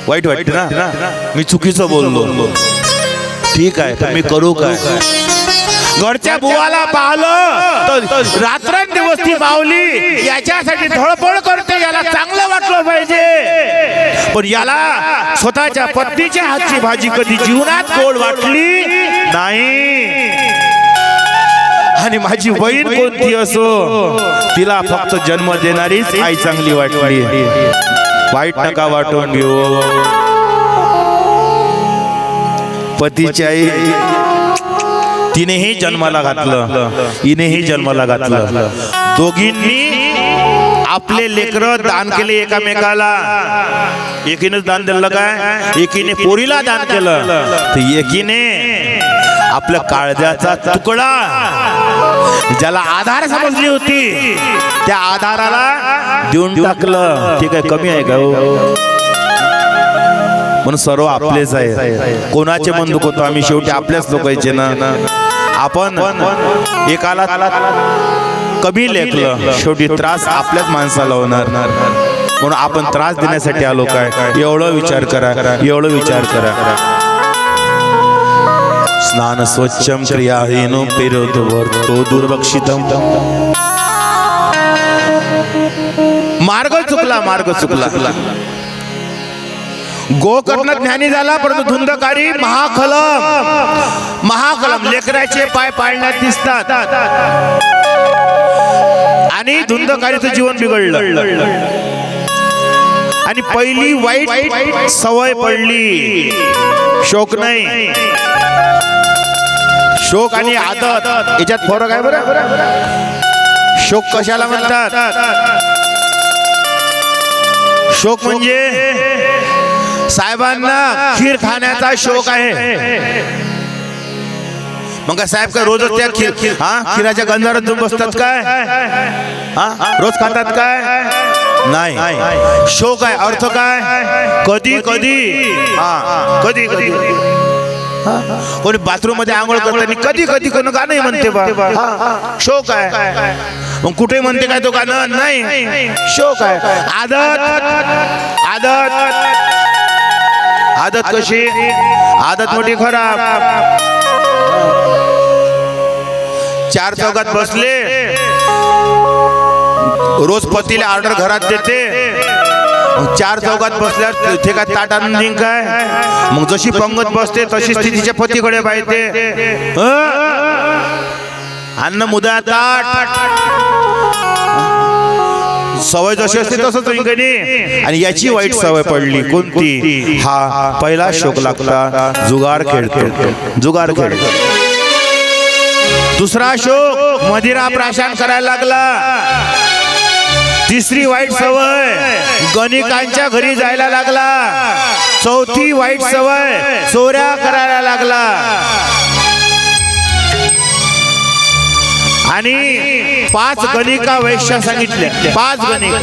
वाईट वाटते ना? मी चुकीचं बोललो. ठीक आहे, तर मी करू काय? घरच्या बुवाला पाहिलं तर रात्रंदिवस ती माऊली याच्यासाठी धडपड करते, याला चांगलं वाटलं पाहिजे. पण याला स्वतःच्या पत्नीच्या हातची भाजी कधी जीवनात गोड वाटली नाही. आणि माझी बहीण कोणती असो, तिला फक्त जन्म देणारीच आई चांगली वाटली. वाईट नका वाटून घेऊ. पतीची आई तिनेही जन्माला घातलं, हिनेही जन्माला घातलं. दोघींनी आपले लेकरं दान केले एकामेकाला. एकीने दान दिलं काय? एकीने पोरीला दान केलं, तर एकीने आपल्या काळजाचा तुकडा, ज्याला आधार समजली होती, त्या आधाराला देऊन टाकलं. ठीक आहे, कमी आहे का? म्हणून सर्व आपलेच आहे. कोणाचे बंधुक होतो आम्ही? शेवटी आपल्याच लोकांचे ना. आपण एकाला कमी लेखलं, शेवटी त्रास आपल्याच माणसाला होणार. म्हणून आपण त्रास देण्यासाठी आलो काय? एवढं विचार करा, एवढं विचार करा. स्नान स्वच्छम क्रियाहीनो पेरोतो दुर्भक्षितम. मार्ग चुकला. गोकर्ण ज्ञानी झाला, परंतु धुंदकारी महाकलम लेकराचे पाय पाळण्यात दिसतात. आणि धुंदकारीचं जीवन बिघडलं. आणि पहिली वाईट सवय पडली. शोक नाही, शोक आणि आदत याच्यात फरक आहे बरं. शोक कशाला म्हणतात? शोक म्हणजे साहेबांना खीर खाण्याचा शोक आहे. मग साहेब काय रोजच त्या खीराच्या गंधारात जाऊन बसतात काय? रोज खातात काय? नाही. शोक आहे. अर्थ काय? कधी कोणी बाथरूम मध्ये आंघोळ करताना कधी कोण गाणं म्हणते बा, शोक आहे. मग कुठे म्हणते काय तो गाणं? नाही, शोक आहे. आदत कशी? आदत मोठी खराब. चार चौकात बसले, रोज पतीला ऑर्डर घरात देते. चार चौकात बसल्यावर ते काय ताट आणून देईन काय? मग जशी पंगत बसते तशीच ती तिच्या पतीकडे पाहिजे. अन्न मुदा ताट. सवय जशी असते तसंच इंगणी. आणि याची वाईट सवय पडली. कोणती? हा पहिला शोक लागता, जुगार खेळतो. दुसरा शोक मदिरा प्राशन करायला लागला. तिसरी वाईट सवय गणिकांच्या घरी जायला लागला. चौथी वाईट सवय चोऱ्या करायला लागला. आणि 5 गणिका वैश्या सांगितल्या. 5 गणिक.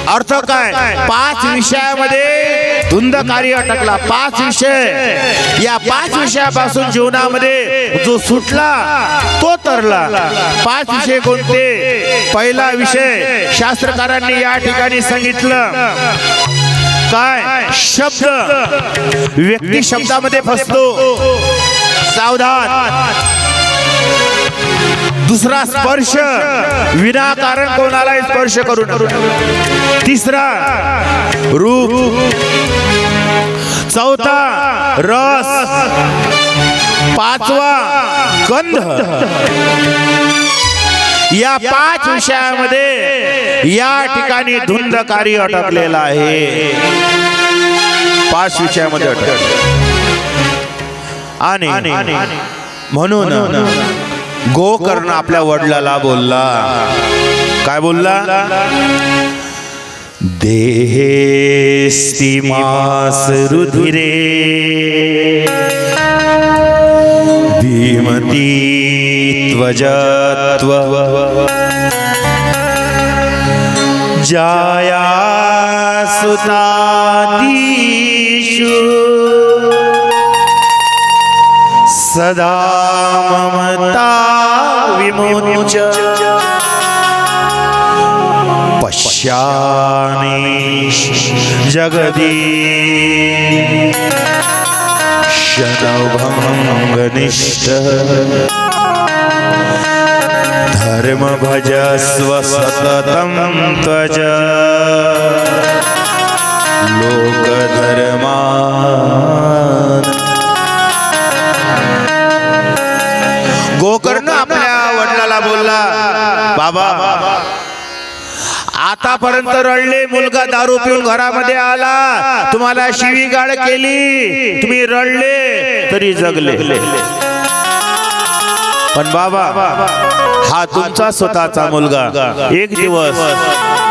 अर्थ काय? 5 विषयामध्ये धुंदकारी अटकला. 5 विषय. या 5 विषयापासून जीवनामध्ये जो सुटला तो तरला. 5 विषय कोणते? पहिला विषय शास्त्रकारांनी या ठिकाणी सांगितलं काय? शब्द. व्यक्ती शब्दामध्ये फसतो, सावधान. दुसरा स्पर्श, विनाकारण कोणालाही स्पर्श करू नका. तिसरा रूप. चौथा रस. 5वा गंध. या 5 विषयामध्ये या ठिकाणी धुंदकारी अटकलेला आहे. 5 विषयामध्ये अटकले. आणि म्हणून गोकर्ण आपल्या वडिलाला बोलला, काय बोलला? देहेस्ति मास रुधिरे भीमती त्वजत्व जाया सुतादिषु सदा ममता विमुच्य पश्यामि जगदी शतभङ्गनिष्ठ धर्म भजस्व सततं त्वज लोकधर्मान्। गोकर्ण आपल्या वडिलाला बोलला, बाबा आतापर्यंत रडले, मुलगा दारू पिऊन घरामध्ये आला, तुम्हाला शिवीगाळ केली, तुम्ही रडले तरी जगले, पण बाबा हा तुमचा स्वतःचा मुलगा एक दिवस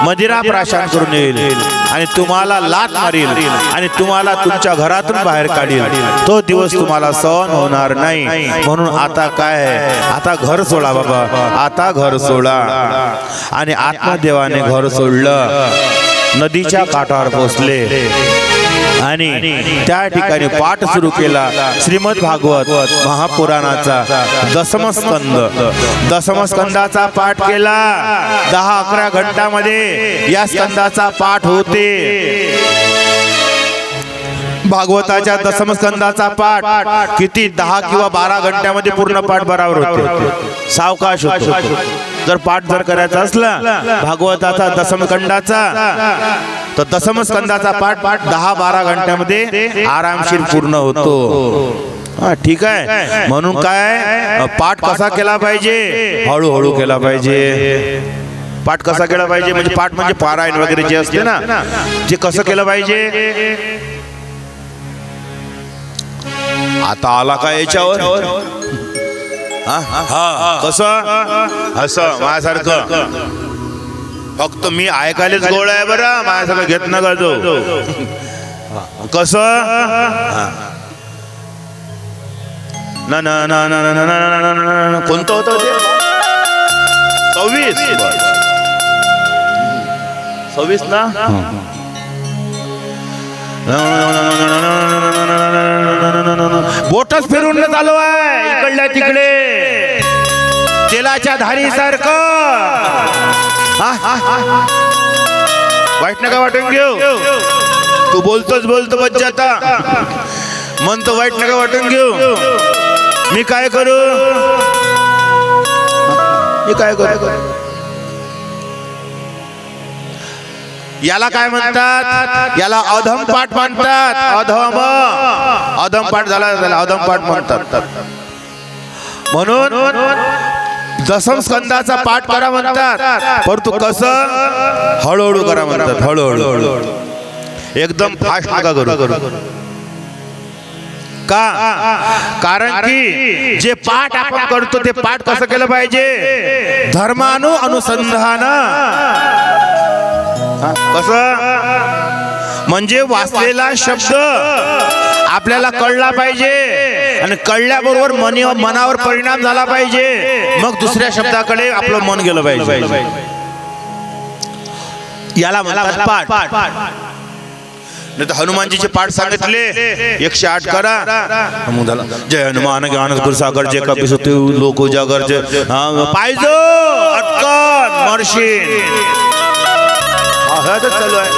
मदिरा प्राशन करून येईल आणि तुम्हाला लाथ मारील आणि तुम्हाला तुमच्या घरातून बाहेर काढील, तो दिवस तुम्हाला सहन होणार नाही, म्हणून आता काय आहे, आता घर सोडा बाबा, आता घर सोडा। आणि आत्मदेवाने घर सोडलं, नदीच्या काठावर पोचले आणि त्या ठिकाणी पाठ सुरू केला श्रीमद भागवत महापुराणाचा दशमस्कंदाचा पाठ केला। 10-11 घंटामध्ये या स्कंदाचा पाठ होते। भागवताच्या दशमस्कंदाचा पाठ किती 10 किंवा 12 घंट्यामध्ये पूर्ण पाठ बराबर होते, सावकाश होतो। जर पाठ करायचा असला भागवताचा दशमस्कंदाचा तर दशमस्कंदाचा पाठ 10-12 घंट्यामध्ये आरामशीर पूर्ण होतो। ठीक आहे, म्हणून काय पाठ कसा केला पाहिजे, हळूहळू केला पाहिजे। पाठ कसा केला पाहिजे म्हणजे पाठ म्हणजे पारायण वगैरे जे असते ना ते कसं केलं पाहिजे। आता आला का याच्यावर, कसं असं माझ्यासारखं फक्त मी ऐकायलाच गोळ आहे बरं, माझ्यासारखं घेत नका जो, कसं ना ना ना ना ना ना कोणतं होतं ते 26 ना, बोटच फिरून चालू आहे इकडल्या तिकडे तेलाच्या धारी सारखं। वाईट नका वाटून घेऊ, तू बोलतोच बच जाता, मन तो वाईट नका वाटून घेऊ। मी काय करू, याला काय म्हणतात, याला अधम पाठ म्हणतात। अधम पाठ झाला त्याला अधम पाठ म्हणतात। म्हणून दशम स्कंदाचा पाठ करा म्हणतात, परंतु कसं हळूहळू करा म्हणतात, हळूहळू, एकदम फास्ट नका करू। का, कारण की जे पाठ आपण करतो ते पाठ कसं केलं पाहिजे, धर्मानुसंधान। कसं म्हणजे वाचलेला शब्द आपल्याला कळला पाहिजे आणि कळल्याबरोबर मनावर परिणाम झाला पाहिजे, मग दुसऱ्या शब्दाकडे आपलं मन गेलं पाहिजे, याला म्हणतात पाठ। नाही तर हनुमानजीचे पाठ सांगितले 108 करा, मग झाला जय हनुमान ज्ञान गुरुसागर जय कपिसुत लोक उजागर जय पाहिजे अटकन मर्षी चालू आहे।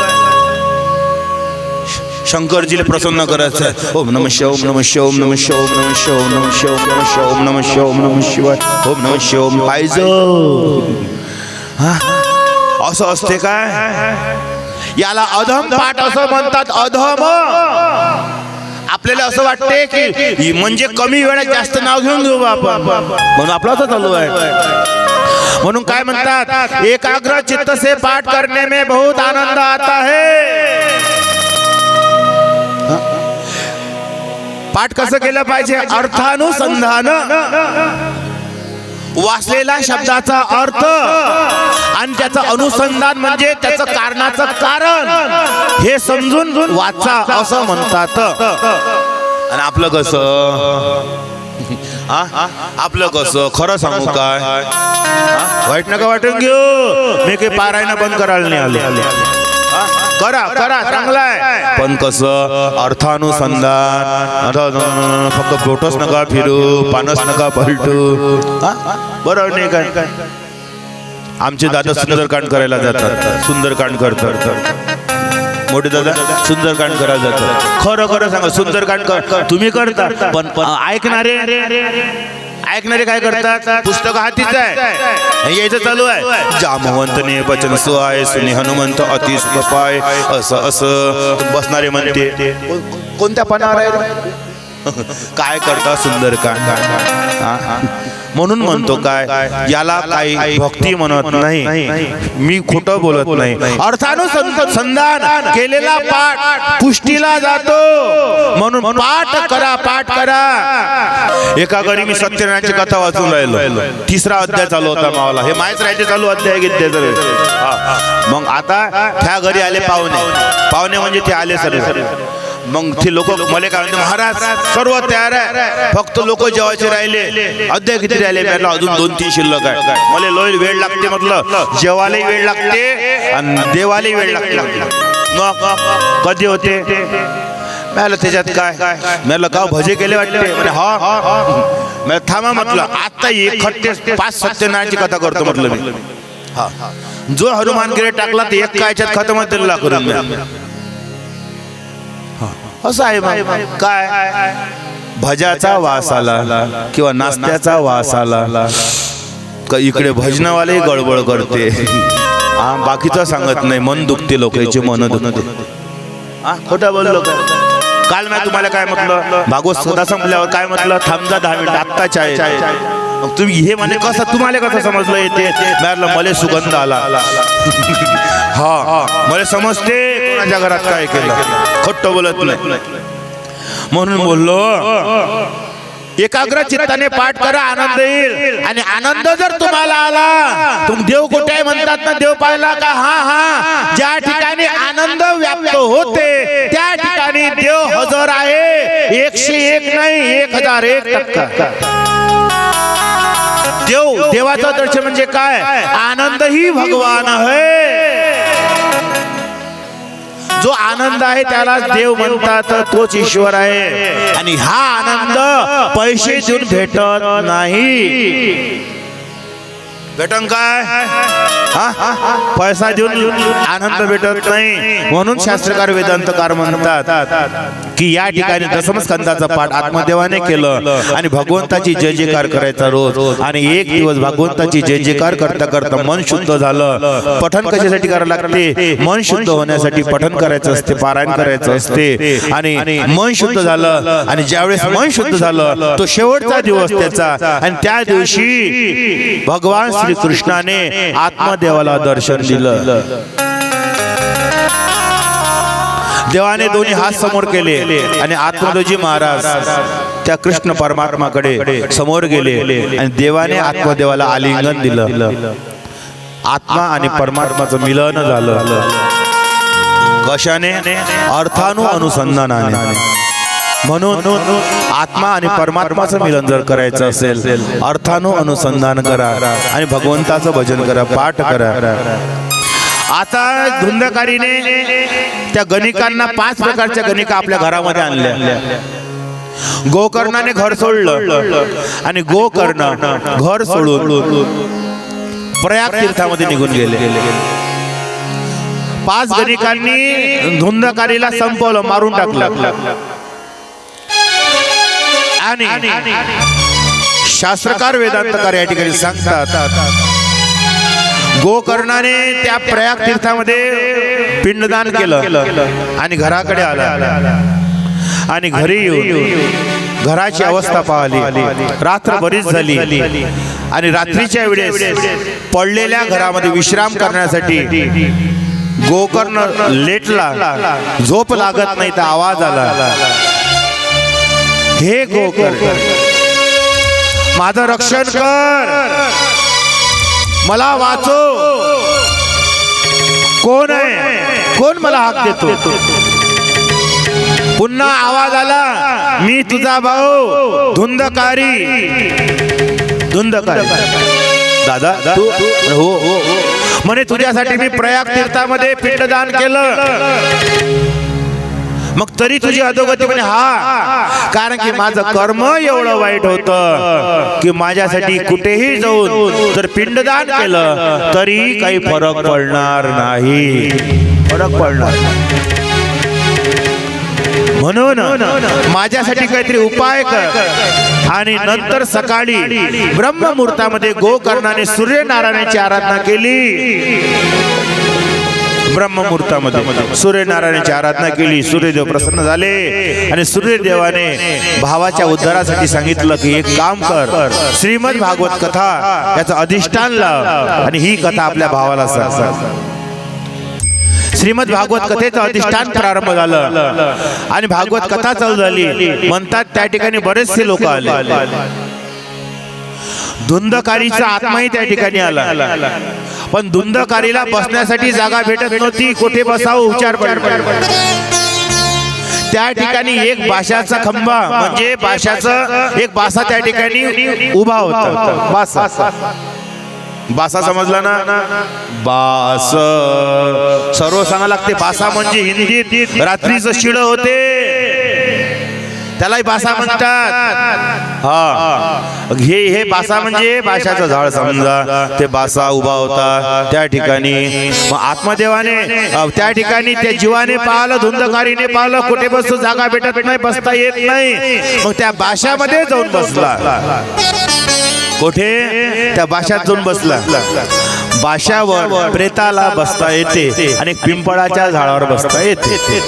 शंकरजीला प्रसन्न करायचं आहे, ओम नमः शिवाय, ओम नमः शिवाय, ओम नमः शिवाय, ओम नमः शिवाय, ओम नमः शिवाय, ओम नमः शिवाय, ओम नमः शिवाय, ओम नमः शिवाय पाहिजे। असं असते काय, याला अधम पाठ असं म्हणतात। अधम आपल्याला असं वाटते की म्हणजे कमी वेळात जास्त नाव घेऊन घेऊ आपण, म्हणून आपलं असं चालू आहे। म्हणून काय म्हणतात, एकाग्र चित्त से पाठ करने में बहुत आनंद आता है। पाठ कसं केलं पाहिजे, अर्थानुसंधान। वाचलेला शब्दाचा अर्थ आणि त्याचं अनुसंधान म्हणजे त्याचं कारणाचं कारण हे समजून वाचा असं म्हणतात. आणि आपलं कसं आपलं कसं खरं सांगू काय वाईट नका वाटून घेऊ, मी काही पारायण बंद करायला नाही आले. करा करा चांगला आहे, पण कसं अर्थानुसंधान. फक्त फोटोच नका फिरू, पानच नका पलटू. बरोबर नाही काय? आमचे दादा सुंदरकांड करायला जातात, सुंदरकांड करतात. मोठे दादा सुंदरकांड करायला जातात. खरं खरं सांगा, सुंदरकांड तुम्ही करता, पण ऐकणारे काय करतात? पुस्तक हातीच आहे, यायचं चालू आहे. जामवंतने वचन सुहाय सुनी हनुमंत अति पाय, असं असं बसणारे म्हणते. कोणत्या पानावर आहे? काय करता? सुंदरकांड. म्हणून म्हणतो काय, याला काही भक्ती म्हणत नाही, मी खोटं बोलत नाही. अर्थानुसंधान केलेला पाठ पुष्टीला जातो, म्हणून पाठ करा, पाठ करा. एका घरी मी सत्यनारायणची कथा वाचून राहिलो, 3रा अध्याय चालू होता मावाला. हे माहीत राहायचे चालू अध्याय घेतले. मग आता त्या घरी आले पाहुणे म्हणजे ते आले सर. मग ते लोक मला काय म्हणते, महाराज सर्व तयार आहे, फक्त लोक जेवायचे राहिले. अध्याय किती राहिले? म्हटलं अजून 2-3 शिल्लक आहे. मला लोय वेळ लागते, म्हटलं जेवायलाही वेळ लागते आणि देवालाही वेळ लागते. मग कधी होते? म्हटलं त्याच्यात काय? म्हटलं का भजे केले वाटते? म्हणजे हा. मला थांबा म्हटलं, आता 5 सत्यनारायणची कथा करतो म्हटलं मी. हा, जो हनुमानगिरी टाकला ते एक कायच्यात खतम दिला करून. असं आहे काय? भजाचा वास आला किंवा नाश्त्याचा वास आला का इकडे भजनावाले गडबड करते. बाकीचं सांगत नाही, मन दुखते, लोकांचे मन दुखते. खोटं बोललो का? काल मी तुम्हाला काय म्हटलं, भागवत सदा संपल्यावर काय म्हटलं, थांबजा 10 मिनिट आत्ताच आहे. तुम्ही हे म्हणे कसं, तुम्हाला कसं समजलं येते? मला सुगंध आला. हा, मला समजते कोणाच्या घरात काय केलं, खोटं बोलत नाही. म्हणून बोललो, एकाग्र चित्ताने पाठ करा, आनंद येईल. आणि आनंद जर तुम्हाला आला, तुम देव कुठे आहे म्हणतात ना, देव पाहिला का? हा, ज्या ठिकाणी आनंद व्याप्त होते त्या ठिकाणी देव हजर आहे. 101 नाही, 1001%. देवाचं दर्शन म्हणजे काय? आनंद ही भगवान आहे. जो आनंद आहे त्याला देव म्हणतात, तोच ईश्वर आहे. आणि हा आनंद पैसे देऊन भेटत नाही. भेटन काय? पैसा देऊन आनंद भेटत नाही. म्हणून शास्त्रकार वेदांतकार म्हणतात की या ठिकाणी दशमस्कंदाचा पाठ आत्मदेवाने केलं आणि भगवंताची जय जयकार करायचा रोज. आणि एक दिवस भगवंताची जय जयकार करता करता मन शुद्ध झालं. पठण कशासाठी करायला लागते? मन शुद्ध होण्यासाठी पठण करायचं असते, पारायण करायचं असते. आणि मन शुद्ध झालं, आणि ज्यावेळेस मन शुद्ध झालं तो शेवटचा दिवस त्याचा. आणि त्या दिवशी भगवान श्री कृष्णाने आत्मदेवाला दर्शन दिलं. देवाने दोन्ही हात समोर केले आणि आत्मदेवजी महाराज त्या कृष्ण परमात्माकडे समोर गेले आणि देवाने आत्मदेवाला आलिंगन दिलं. आत्मा आणि परमात्माचं मिलन झालं. कशाने? अर्थानुसंधानाने. म्हणून आत्मा आणि परमात्माचं मिलन जर करायचं असेल, अर्थानुसंधान करा आणि भगवंताचं भजन करा, पाठ करा. आता धुंदकारीने त्या गणिकांना 5 प्रकारच्या गणिका आपल्या घरामध्ये आणल्या. गोकर्णाने घर सोडलं आणि गोकर्ण घर सोडून प्रयाग तीर्थामध्ये निघून गेले. 5 गणिकांनी धुंदकारीला संपवलं, मारून टाकलं. आणि शास्त्रकार वेदांतकार या ठिकाणी सांगतात, गोकर्णाने त्या प्रयाग तीर्थामध्ये पिंडदान केलं आणि घराकडे आला. आणि घरी येऊन घराची अवस्था पाहिली. रात्र बरीच झाली आणि रात्रीच्या वेळेस पडलेल्या घरामध्ये विश्राम करण्यासाठी गोकर्ण लेटला. झोप लागत नाही तर आवाज आला, हे गोकर्ण माझं रक्षण कर, मला वाचव. कोण आहे? कोण मला हाक देतो? पुन्हा आवाज आला, मी तुझा भाऊ धुंदकारी. धुंदकारी दादा तू? हो हो. म्हणे तुझ्यासाठी मी प्रयाग तीर्थामध्ये पिंडदान केलं. मग तरी तुझी अधोगती म्हणे हा, कारण की माझं कर्म एवढं वाईट होतं की माझ्यासाठी कुठेही जाऊन जर पिंडदान केलं तरी काही फरक पडणार नाही. फरक पडणार म्हणून माझ्यासाठी काहीतरी उपाय कर. आणि नंतर सकाळी ब्रह्ममुहूर्तामध्ये गोकर्णाने सूर्यनारायणाची आराधना केली. ब्रह्ममुहूर्तामध्ये सूर्यनारायणाची आराधना केली. सूर्यदेव प्रसन्न झाले आणि सूर्यदेवाने भावाच्या उद्धारासाठी सांगितलं की एक काम कर, श्रीमद भागवत कथा याचं अधिष्ठान लाव आणि ही कथा आपल्या भावाला सांग. श्रीमद भागवत कथेचं अधिष्ठान प्रारंभ झालं आणि भागवत कथा चालू झाली. म्हणतात त्या ठिकाणी बरेचसे लोक आले. धुंदकारीचा आत्माही त्या ठिकाणी आला, पण धुंदकारीला बसण्यासाठी जागा भेटत नव्हती. कुठे बसावं विचार पडला. त्या ठिकाणी एक बाशाचा खंबा म्हणजे बाशाचं एक बासा त्या ठिकाणी उभा होता. बासा बासा समजला ना? बास सर्व सांगा लागते. बासा म्हणजे हिंदीत रात्रीचं शिळ होते त्यालाही बासा म्हणतात. हा हे बासा म्हणजे बाशाचं झाड समजा. ते बासा उभा होता त्या ठिकाणी. मग आत्मदेवाने त्या ठिकाणी त्या जीवाने पाहिलं, धुंदकारीने पाहिलं, कुठे बसतो जागा भेटत नाही, बसता येत नाही. मग त्या बाशामध्ये जाऊन बसला. कुठे? त्या बाशात जाऊन बसला. बाशावर प्रेताला बसता येते आणि पिंपळाच्या झाडावर बसता येते.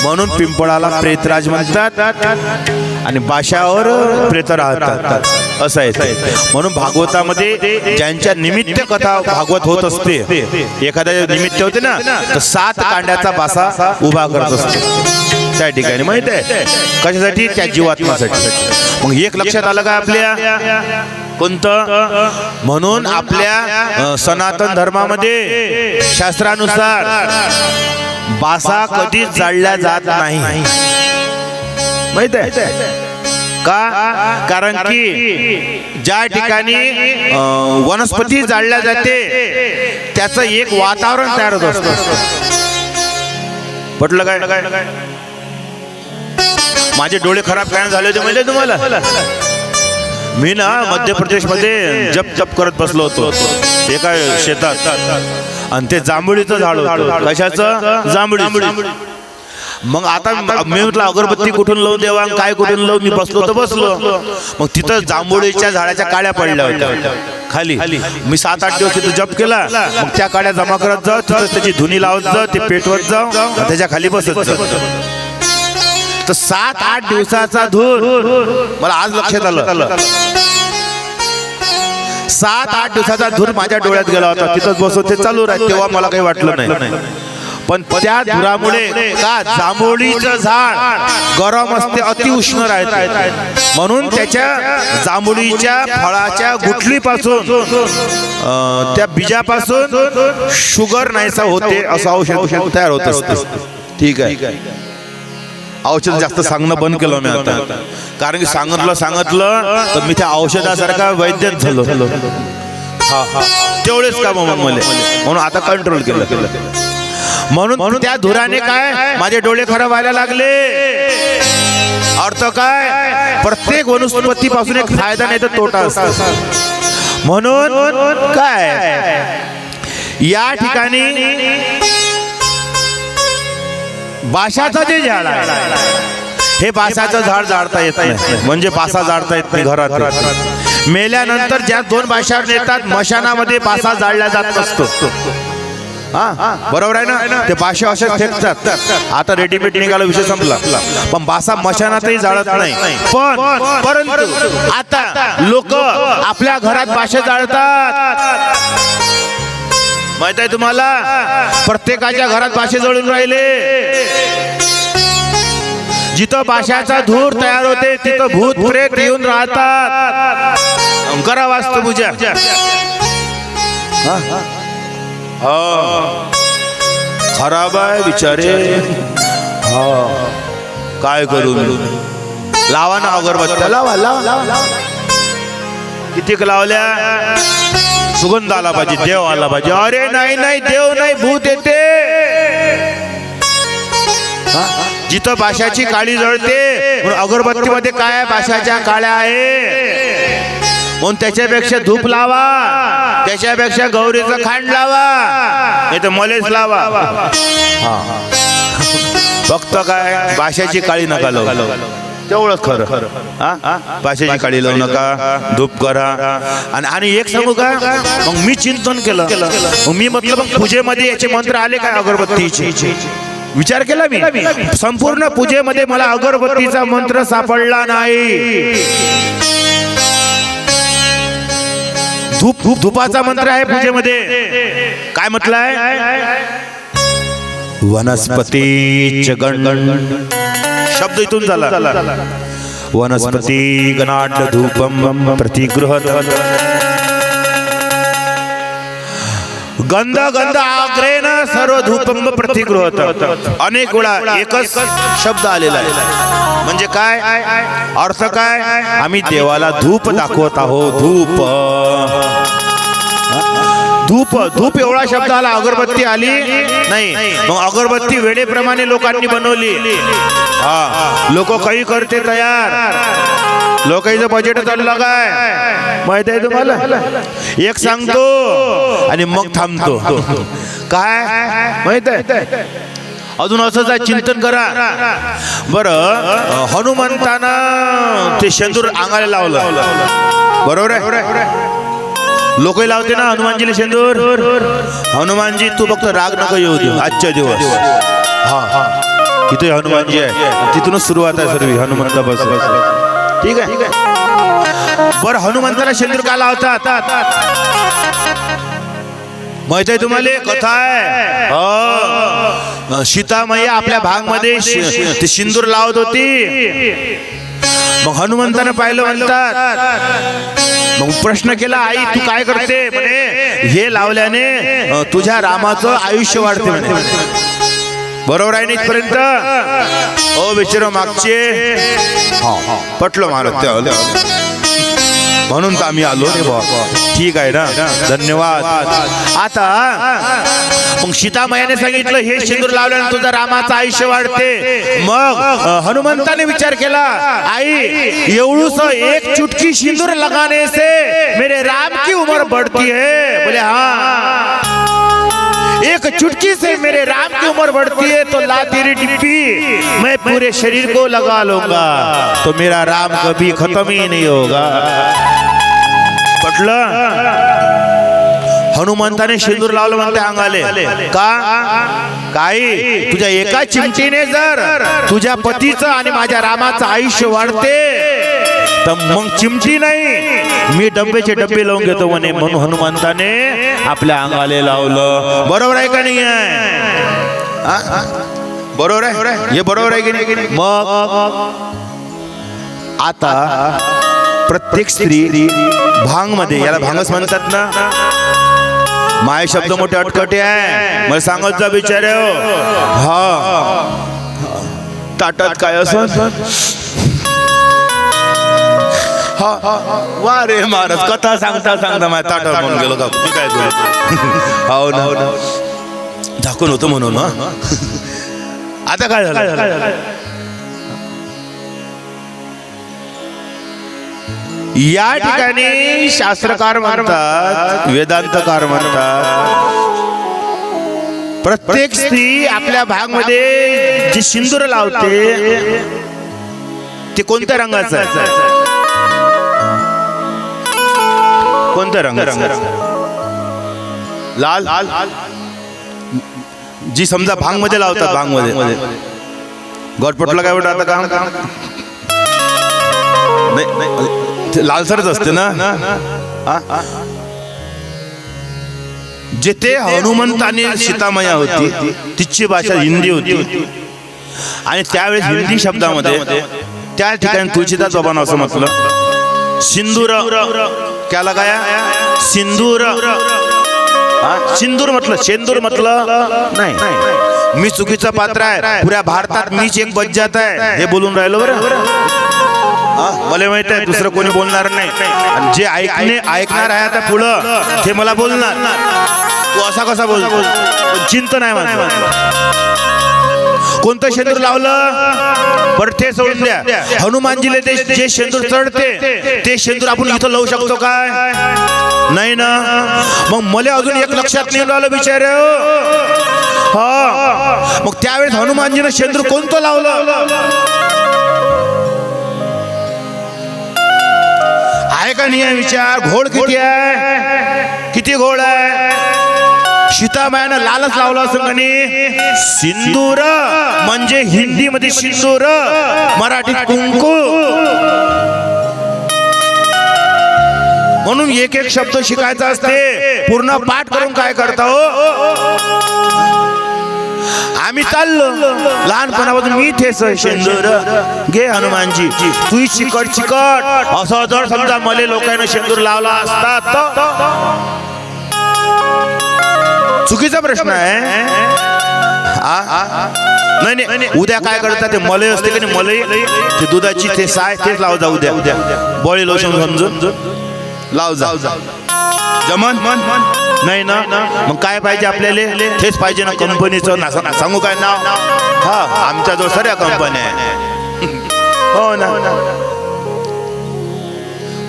म्हणून पिंपळाला प्रेतराज म्हणतात आणि बाशावर प्रेत राहतात असं आहे. म्हणून भागवतामध्ये ज्यांच्या निमित्त कथा भागवत होत असते, एखाद्या निमित्त होते ना, तर 7 कांड्याचा बासा उभा करत असते त्या ठिकाणी. माहित आहे कशासाठी? त्या जीवात्मासाठी. मग एक लक्षात आलं का आपल्या? कोणतं? म्हणून आपल्या सनातन धर्मामध्ये शास्त्रानुसार बासा कधीच जाळल्या जात नाही. माहित आहे का? कारण की ज्या ठिकाणी वनस्पती जाळल्या जाते त्याचं एक वातावरण तयार होत असतं. पटलं काय? माझे डोळे खराब काय झाले होते माहिती तुम्हाला? मी ना मध्य प्रदेश मध्ये जप करत बसलो होतो एका शेतात आणि ते जांभुळीचं झाड होतं. कशाचं? जांभुळी. मग आता मी म्हटलं अगरबत्ती कुठून लावून देवा, काय कुठून लावून? मी बसलो तर बसलो. मग तिथं जांभुळीच्या झाडाच्या काड्या पडल्या होत्या खाली. मी 7-8 दिवस तिथं जप केला. मग त्या काड्या जमा करत जाऊ, तिथं त्याची धुनी लावत जाऊ, ते पेटवत जाऊ, त्याच्या खाली बसत जाऊ. तर 7-8 दिवसाचा धूर मला आज लक्षात आलं. 7-8 दिवसाचा धूर माझ्या डोळ्यात गेला होता. तिथंच बसून ते चालू राहील. तेव्हा मला काही वाटलं नाही. पण त्या धुरामुळे का जांभुळीचं झाड गरम असते, अतिउष्ण राहते. म्हणून त्याच्या जांभुळीच्या फळाच्या गुठलीपासून त्या बीजापासून शुगर नाहीसा होते असं औषध तयार होत असते. ठीक आहे. औषध जास्त सांगणं बंद केलं मी आता, कारण की सांगितलं तर मी त्या औषधासारखा वैद्यच झालो. तेवढेच काम मग मला, म्हणून आता कंट्रोल केलं. म्हणून त्या धुराने काय माझे डोळे खराब व्हायला लागले. अर्थ काय? प्रत्येक वनस्पती पासून एक फायदा नाही तर तोटा असतो. म्हणून काय या ठिकाणी बाशाचं जे झाड आहे, हे बाशाचं झाड जाळता येत नाही. म्हणजे बासा जाळता येत नाही घरात. मेल्यानंतर ज्या 2 बाशा नेतात मशानामध्ये बासा जाळला जात नसतो. बरोबर आहे ना? ते बाशा असे फेकतात. आता रेडीमेड निघाला, विषय संपला. पण बासा मशानातही जाळत नाही. परंतु आता लोक आपल्या घरात बाशे जाळतात. माहित आहे तुम्हाला? प्रत्येकाच्या घरात बाशे जळून राहिले. जिथं पाशाचा धूर तयार होते तिथं भूत प्रेत येऊन राहतात. करा वास्तुपूजा. खराब आहे बिचारे. काय करू? लावा ना अगरबत्त्या. लावा लावा. कितीक लावल्या? सुगंध आला पाहिजे, देव आला पाहिजे. अरे नाही नाही, देव नाही, भूत येते. जिथं पाशाची काळी जळते, अगरबत्तीमध्ये काय आहे? पाशाच्या काळ्या आहे. म्हणून त्याच्यापेक्षा धूप लावा, त्याच्यापेक्षा गौरीचं खांड लावा, नाही तर मलेच लावा. फक्त काय पाशाची काळी नका लावू, तेवढंच खरं. पाशाची काळी लावू नका, धूप करा. आणि एक सांगू का, मग मी चिंतन केलं. मी म्हटलं मग पूजेमध्ये याचे मंत्र आले काय अगरबत्तीचे? विचार केला मी. संपूर्ण पूजेमध्ये मला अगरबत्तीचा मंत्र सापडला नाही. धूपाचा मंत्र आहे पूजेमध्ये. काय म्हटलंय? वनस्पती गण. शब्द इथून झाला. वनस्पती गणाढ धूपम प्रतिगृहत. गंध गंध आग्रेन सर्व धूपम प्रतिगृहत. अनेक वेळा एकच शब्द आलेला आहे. म्हणजे काय अर्थ? काय? आम्ही देवाला धूप दाखवत आहोत. धूप धूप एवढा शब्द आला, अगरबत्ती आली नाही. मग अगरबत्ती वेळेप्रमाणे लोकांनी बनवली. लोक काही करते तयार. लोकांचं बजेट चाललं काय माहित आहे तुम्हाला? एक सांगतो आणि मग थांबतो. काय माहित आहे? अजून असंच आहे, चिंतन करा. बरं, हनुमंतानं ते शेंदूर अंगाला लावलं, बरोबर आहे? लोकही लावते ना हनुमानजीला शेंदूर. हनुमानजी तू फक्त राग नको येऊ दे आजच्या दिवस. इथे हनुमानजी आहे, तिथूनच सुरुवात आहे सर्व. हनुमंता बस ठीक आहे. बरं, हनुमंताला शेंदूर का लावतात माहित आहे तुम्हाला? कथा आहे. सीता मैया आपल्या भागमध्ये ते सिंदूर लावत होती. मग हनुमंतानं पाहिलं म्हणतात. मग प्रश्न केला, आई तू काय करते? म्हणे हे लावल्याने तुझ्या रामाचं आयुष्य वाढते म्हणे. बरोबर आहे ना इथपर्यंत? ओ बिचारो मागचे पटलं मला, म्हणून तर आम्ही आलो रे बाबा. ठीक आहे ना, धन्यवाद. आता मग सीतामायाने सांगितलं हे सिंदूर लावल्याने तुझं रामाचं आयुष्य वाढते. मग हनुमंताने विचार केला, आई एवढूस एक चुटकी सिंदूर लगाने से मेरे राम की उम्र बढ़ती है. बोले हाँ, एक चुटकी से मेरे राम की उम्र बढ़ती है तो ला तेरी डिब्बी, मैं पूरे शरीर को लगा लूंगा तो मेरा राम कभी खत्म ही नहीं होगा. पटलं? हनुमंताने सिंदूर लावलं म्हणते अंगाले. का? काही तुझ्या एका चिमटीने जर तुझ्या पतीचं आणि माझ्या रामाचं आयुष्य वाढते तर मग चिमटी नाही, मी डब्बेचे डब्बे लावून घेतो म्हणे. म्हणून हनुमंताने आपल्या अंगाले लावलं. बरोबर आहे का नाही आहे? बरोबर आहे हे, बरोबर आहे की नाही? मग आता प्रत्येक स्त्री भांग मध्ये, याला भांगच म्हणतात ना. माय शब्द मोठे अटकटे आहे, मला सांगत जा बिचारे. ताटात काय असं? वा रे महाराज, कथा सांगता सांगता माझ्या ताटात म्हणून गेलो का मी? काय करू? हो ना, झाकून होतं म्हणून. आता काय झालं? या ठिकाणी शास्त्रकार म्हणतात, वेदांतकार म्हणतात, प्रत्येक स्त्री आपल्या भागमध्ये जे सिंदूर लावते ते कोणत्या रंगाचं आहे? कोणत्या रंगाचं? लाल. जी समजा भांग मध्ये लावतात, भांग मध्ये गटपटला काय वाटत आता काम नाही, लालसरच असते ना. जिथे हनुमंत आणि सीतामाया होती तिची भाषा हिंदी होती. आणि त्यावेळेस हिंदी शब्दामध्ये त्या ठिकाणी तुळशीदास बाबांना असं म्हटलं, सिंदूर क्या लगाया, सिंदूर. सिंदूर म्हटलं, शेंदूर म्हटलं नाही. मी चुकीचं पात्र आहे, पुऱ्या भारतात मीच एक बज्जात आहे हे बोलून राहिलो बरं. मला माहित आहे दुसरं कोणी बोलणार नाही. आणि जे ऐकणार आहे आता पुढं ते मला बोलणार, तू असा कसा बोलतो, चिंता नाही माझं. कोणतं शेंदूर लावलं बरं ते सोडून द्या. हनुमानजीले ते जे शेंदूर चढते ते शेंदूर आपण इथं लावू शकतो काय, नाही ना. मग मला अजून एक लक्षात नाही राहिलं बिचारे. हा, मग त्यावेळेस हनुमानजीनं शेंदूर कोणतं लावलं आहे का नाही आहे विचार. घोड किती आहे, किती घोड आहे. सीतामायानं लालच लावला असं म्हणे. सिंदूर म्हणजे हिंदीमध्ये सिंदूर, मराठीत कुंकू. म्हणून एक एक शब्द शिकायचा असते, पूर्ण पाठ करून काय करता हो. आम्ही चाललो लहानपणापासून, मी तेच शेंदूर घे हनुमानजी, तू चिकट चिकट असं जर समजा मले लोकांना शेंदूर लावला असता चुकीचा प्रश्न आहे. नाही नाही, उद्या काय करतात ते मलई असते की नाही, मलई ते दुधाची ते साय तेच लाव जा. उद्या बॉडी लोशन समजून लाव जा. जमन नाही ना. मग काय पाहिजे आपल्याला, तेच पाहिजे ना. कंपनीचं सांगू काय नाव, हा आमच्याजवळ सगळ्या कंपन्या आहे. हो ना.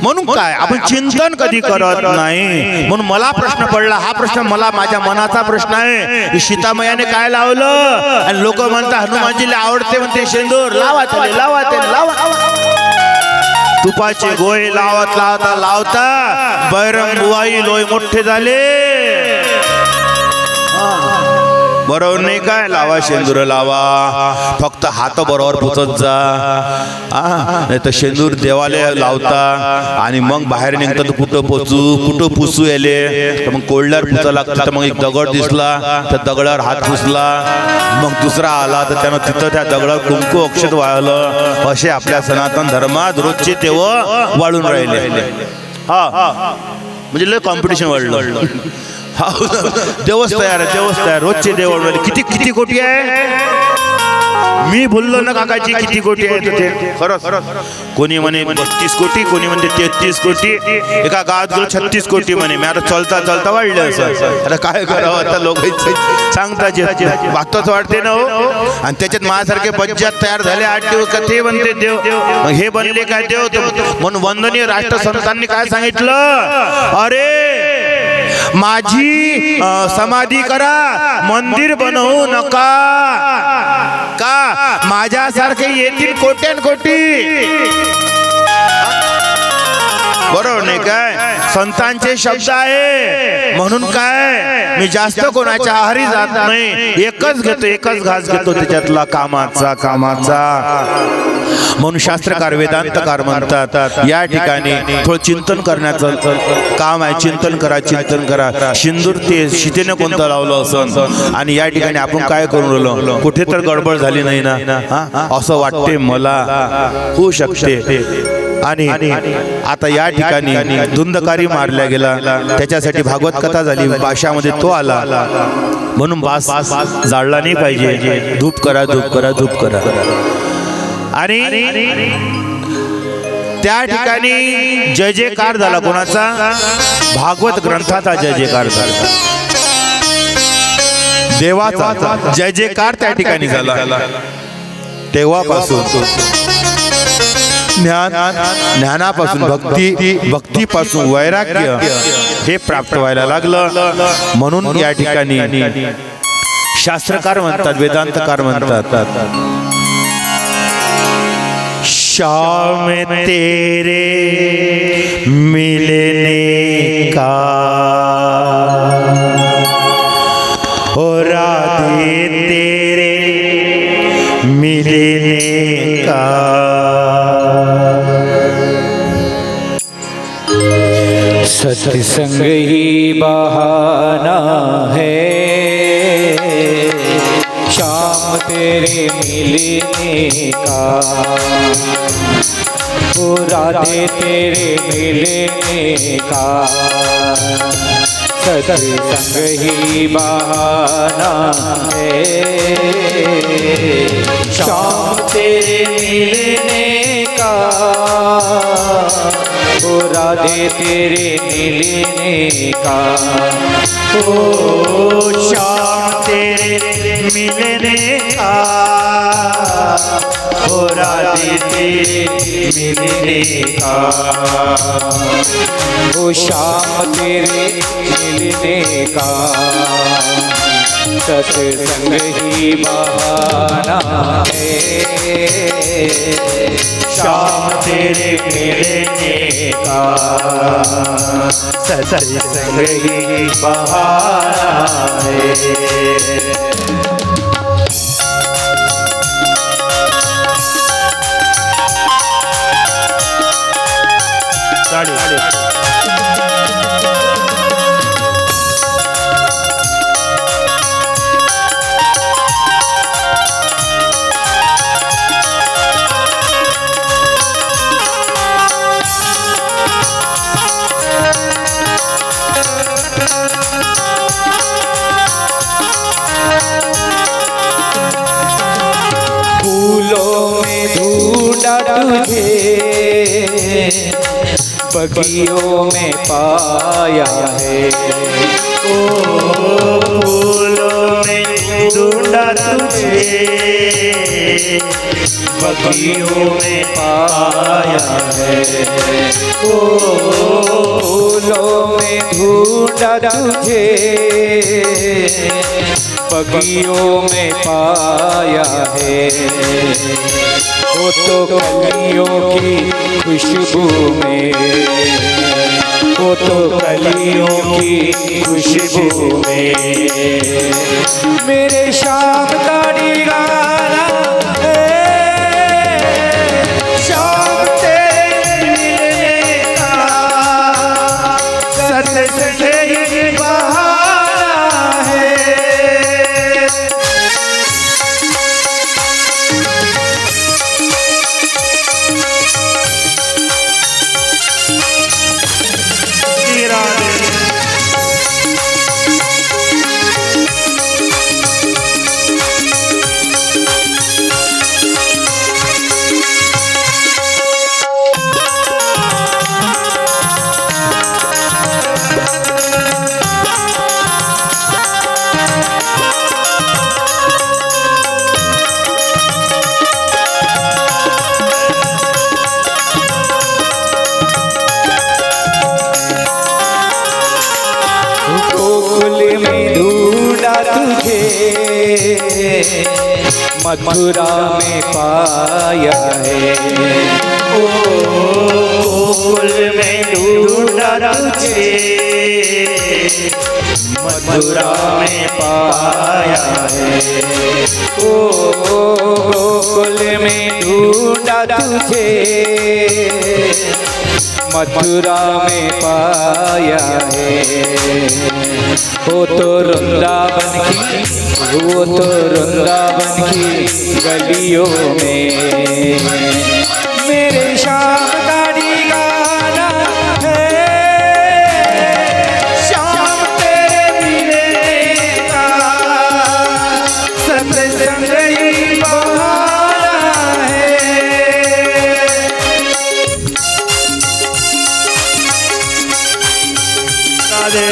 म्हणून काय आपण चिंतन कधी करत नाही. म्हणून मला प्रश्न पडला, हा प्रश्न मला माझ्या मनाचा प्रश्न आहे. सीतामयाने काय लावलं आणि लोक म्हणतात हनुमानजीला आवडते म्हणते शेंदूर, लावा त्याला, लावा त्याला, लावा. तुपाचे गोळे लावत लावता लावता बैरम बुवाई लोय मोठे झाले. बरोबर नाही काय, लावा शेंदूर लावा, फक्त हात बरोबर पुसत जा. नाही तर शेंदूर देवाले लावता आणि मग बाहेर निघतात कुठं कुठं पुसू याले. तर मग कोल्ड्यावर पुसा लागतं. तर मग एक दगड दिसला तर दगडावर हात पुसला, मग दुसरा आला तर त्यानं तिथं त्या दगडावर कुंकू अक्षत वाळलं. असे आपल्या सनातन धर्मात रोजचे देव वाळून राहिले. हा म्हणजे लय कॉम्पिटिशन वाढलं. देवच तयार आहे, देवच तयार. रोजचे देव किती किती कोटी आहे. मी बोललो ना काकाची किती कोटी आहे तिथे. खरंच कोणी म्हणे 32 कोटी, कोणी म्हणते 33 कोटी, एका गावात गेलो 36 कोटी म्हणे. मी आता चलता चलता वाढलं असं. आता काय करावं, आता लोक सांगतात बातच वाढते ना हो. आणि त्याच्यात माझ्यासारखे बज्जात तयार झाले 8 दिवस का ते म्हणते देव. मग हे बनले काय देव. म्हणून वंदनीय राष्ट्रसंतांनी काय सांगितलं, अरे माझी समाधी करा, मंदिर बनवू नका. का माझ्यासारखे येतील कोट्यान कोटी. बरोबर नाही काय, संतांचे शब्द आहे. म्हणून काय मी जास्त कोणाच्या आहारी जात नाही. एकच घेतो, एकच घास घेतो त्याच्यातला कामाचा कामाचा. म्हणून शास्त्रकार वेदांतकार म्हणतात या ठिकाणी थोडं चिंतन करण्याचं काम आहे. चिंतन करा, चिंतन करा. सिंदूर ते सीतेने कोणतं लावलं असं, आणि या ठिकाणी आपण काय करून राहिलो, कुठे तर गडबड झाली नाही ना असं वाटते मला, होऊ शकते. आणि आता या ठिकाणी धुंदकारी मारल्या गेला, त्याच्यासाठी भागवत कथा झाली, भाषामध्ये तो आला. म्हणून बास जाळला नाही पाहिजे. धूप करा, धूप करा, धूप करा. आणि त्या ठिकाणी जय जयकार झाला. कोणाचा, भागवत ग्रंथाचा जय जयकार झाला, देवाचा जय जयकार त्या ठिकाणी झाला. तेव्हापासून ज्ञानापासून भक्तीपासून वैराग्य हे प्राप्त व्हायला लागलं. म्हणून या ठिकाणी शास्त्रकार म्हणतात, वेदांतकार म्हणतात, शाम तेरे मिलने का ओ राधे तेरे मिलने का सत्संग ही बहाना है, शाम तेरे मिलने का, ओ राधे तेरे मिलने का, सत्संग ही बहाना है। शाम तेरे मिलने का, ओ राधे तेरे मिलने का, ओ शाम तेरे मिलने का, ओ राधे तेरे मिलने का, ओ शाम तेरे मिलने का, सत्संग ही बहाना है। शाम तेरे मिलने का, सत्संग ही बहाना है। फूलों में ढूंढा तुझे, बगियों में पाया है। ओ फूलों में ढूंढा तुझे, बगियों में पाया है। ओ फूलों में ढूंढा तुझे, बगियों में पाया है। वो तो कलियों की खुशबू में, वो तो कलियों की खुशबू में, मेरे शाम का गाना है। शाम तेरे मिलने का, सत्संग ही बहाना है। मथुरा में पाया है। ओ गोकुल में ढूंढा तुझे, मथुरा में पाया है। ओ गोकुल में ढूंढा तुझे, मथुरा में पाया है। वो तो वृंदावन की, वो तो वृंदावन की गलियों में मेरे शाम का गाना है। शाम तेरे मिलने का, सत्संग ही बहाना है। राधे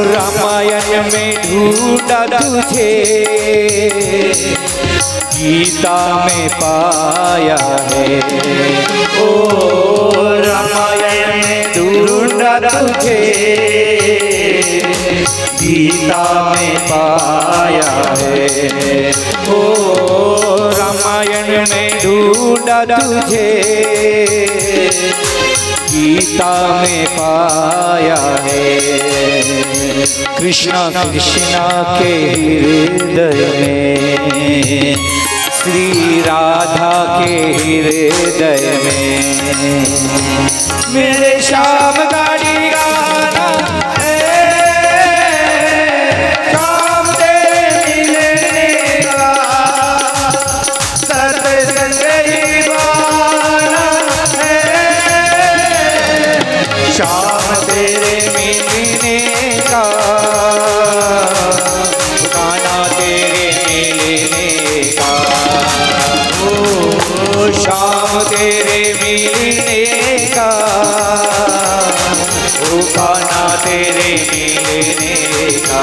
रामायण में ढूंढा तुझे, गीता में पाया है। ओ रामायण में ढूंढा तुझे, गीता में पाया है। ओ रामायण में ढूंढा तुझे, गीता में पाया है। कृष्णा कृष्णा के हृदय में, श्री राधा के हृदय में, मेरे श्याम गाड़ी गाना है, श्याम तेरे मिलने का सत्संग ही गाना है, श्याम तेरे मिलने का गाना तेरे मिलने का। ओ श्याम तेरे मिलने का, ओ गाना तेरे मिलने का।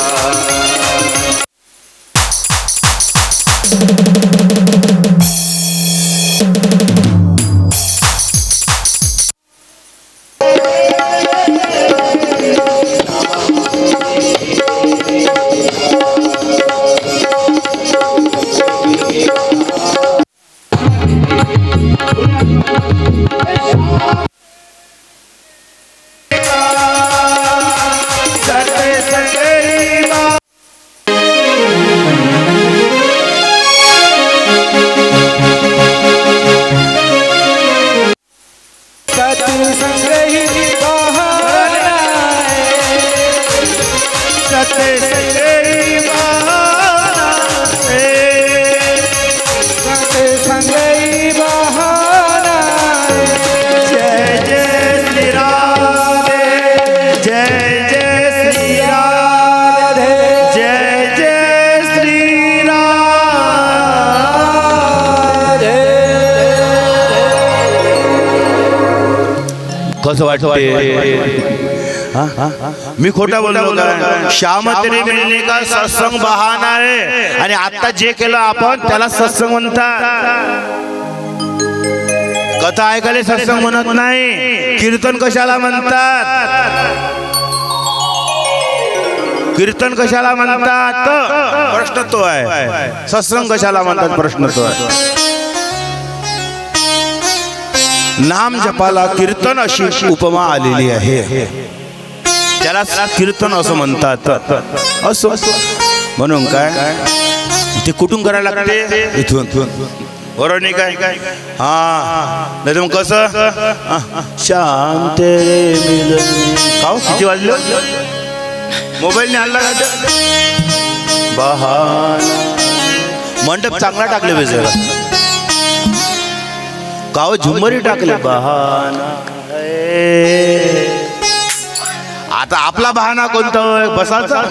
कसं वाटते? मी खोटा बोललो का? श्याम तेरे मिलने का सत्संग बहाना आहे, आणि आता जे केलं आपण त्याला सत्संग म्हणतात. कथा ऐकायला सत्संग म्हणत नाही. कीर्तन कशाला म्हणतात? कीर्तन कशाला म्हणतात? प्रश्न तो आहे. सत्संग कशाला म्हणतात? प्रश्न तो आहे. नाम जपाला कीर्तन अशी उपमा आलेली आहे. त्याला कीर्तन असं म्हणतात. असो म्हणून काय ते कुठून करायला लागते? इथून. बरोबर नाही काय? हा नाही मग कसं? श्याम तेरे मिलने का. किती वाजलं? मोबाईलने हल्ला का? बहाना. मंडप चांगला टाकले पाहिजे गाव. झुमरी टाकले. बहाना. आता आपला बहाना कोणता? बसायचा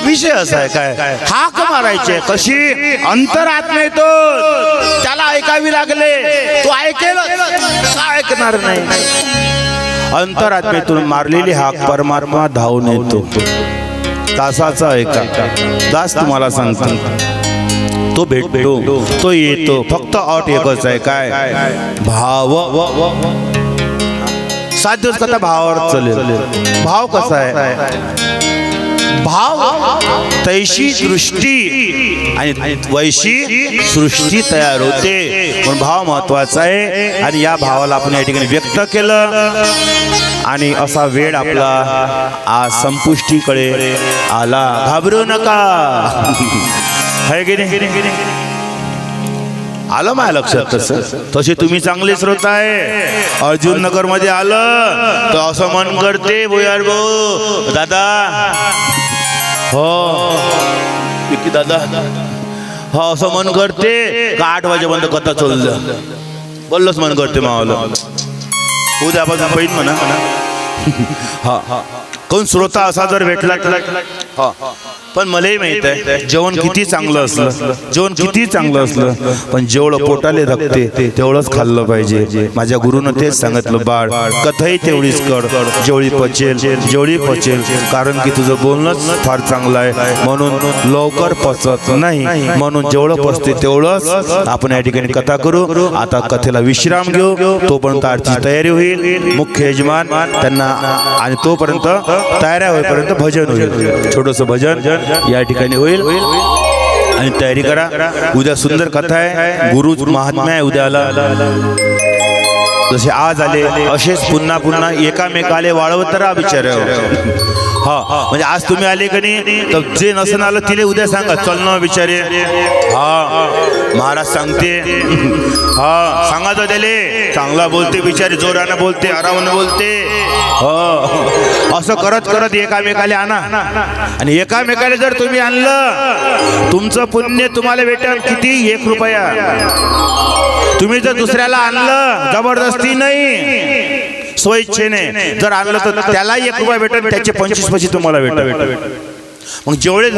विषय असा आहे. काय हाक मारायचे कशी? अंतरात्मेत त्याला ऐकावी लागले. तो ऐकेल का? ऐकणार नाही. अंतरात्मेतून मारलेली हाक परमात्मा धावून येतो. तासाचा ऐका. दास तुम्हाला सांगतो तो भेटतो, तो येतो. फक्त अट एकच आहे. काय? भाव. 7 दिवस कथा भावावर चालेल. भाव कसा आहे? भाव तैशी दृष्टी आणि वैशी सृष्टी तयार होते. पण भाव महत्वाचा आहे. आणि या भावाला आपण या ठिकाणी व्यक्त केलं. आणि असा वेळ आपला आज संपुष्टीकडे आला. घाबरू नका. है की नाही? आलं माझ्या लक्षात. तसे तुम्ही चांगले श्रोता आहे. अर्जुन नगर मध्ये आलं तर असं मन करते भुयार भाऊ दादा. हो विकी दादा. हो असं मन करते का 8 वाजेपर्यंत कथा चाललं. बोललंच मन करते मावाला. उद्यापासून पहिन म्हणा. हा कोण श्रोता असा जर भेटला तर पण मलाही माहित आहे जेवण किती चांगलं असलं पण जेवढं पोटाले धकते तेवढंच खाल्लं पाहिजे. माझ्या गुरुनं तेच सांगितलं, बाळ कथाही तेवढीच कर जेवढी पचेल, कारण की तुझं बोलणंच फार चांगलं आहे, म्हणून लवकर पचत नाही, म्हणून जेवढं पचते तेवढंच आपण या ठिकाणी कथा करू. आता कथेला विश्राम घेऊ, तोपर्यंत आरतीची तयारी होईल, मुख्य यजमान त्यांना, आणि तोपर्यंत तयाऱ्या होईपर्यंत भजन होईल, छोटंसं भजन या ठिकाणी होईल आणि तयारी करा. उद्या सुंदर कथा आहे, गुरु महात्म्य आहे उद्याला. जसे आज आले असेच पुन्हा एकामेकाले वाळवत राहा बिचारे. हा म्हणजे आज तुम्ही आले का नाही, तर जे नसन आलं तिले उद्या सांगा, चल ना बिचारे. हा महाराज सांगते, हा सांगा तर त्याले, चांगला बोलते बिचारे, जोरानं बोलते, आरामानं बोलते. असं करत करत एकामेकाले आणा, आणि एकामेकाले जर तुम्ही आणलं तुमचं पुण्य तुम्हाला भेटेल. किती? 1 रुपया. तुम्ही जर दुसऱ्याला आणलं जबरदस्ती नाही, स्वइच्छेने जर आणलं तर त्याला 1 रुपया भेटेल, त्याचे 25 पैसे तुम्हाला भेटेल. मग जेवढे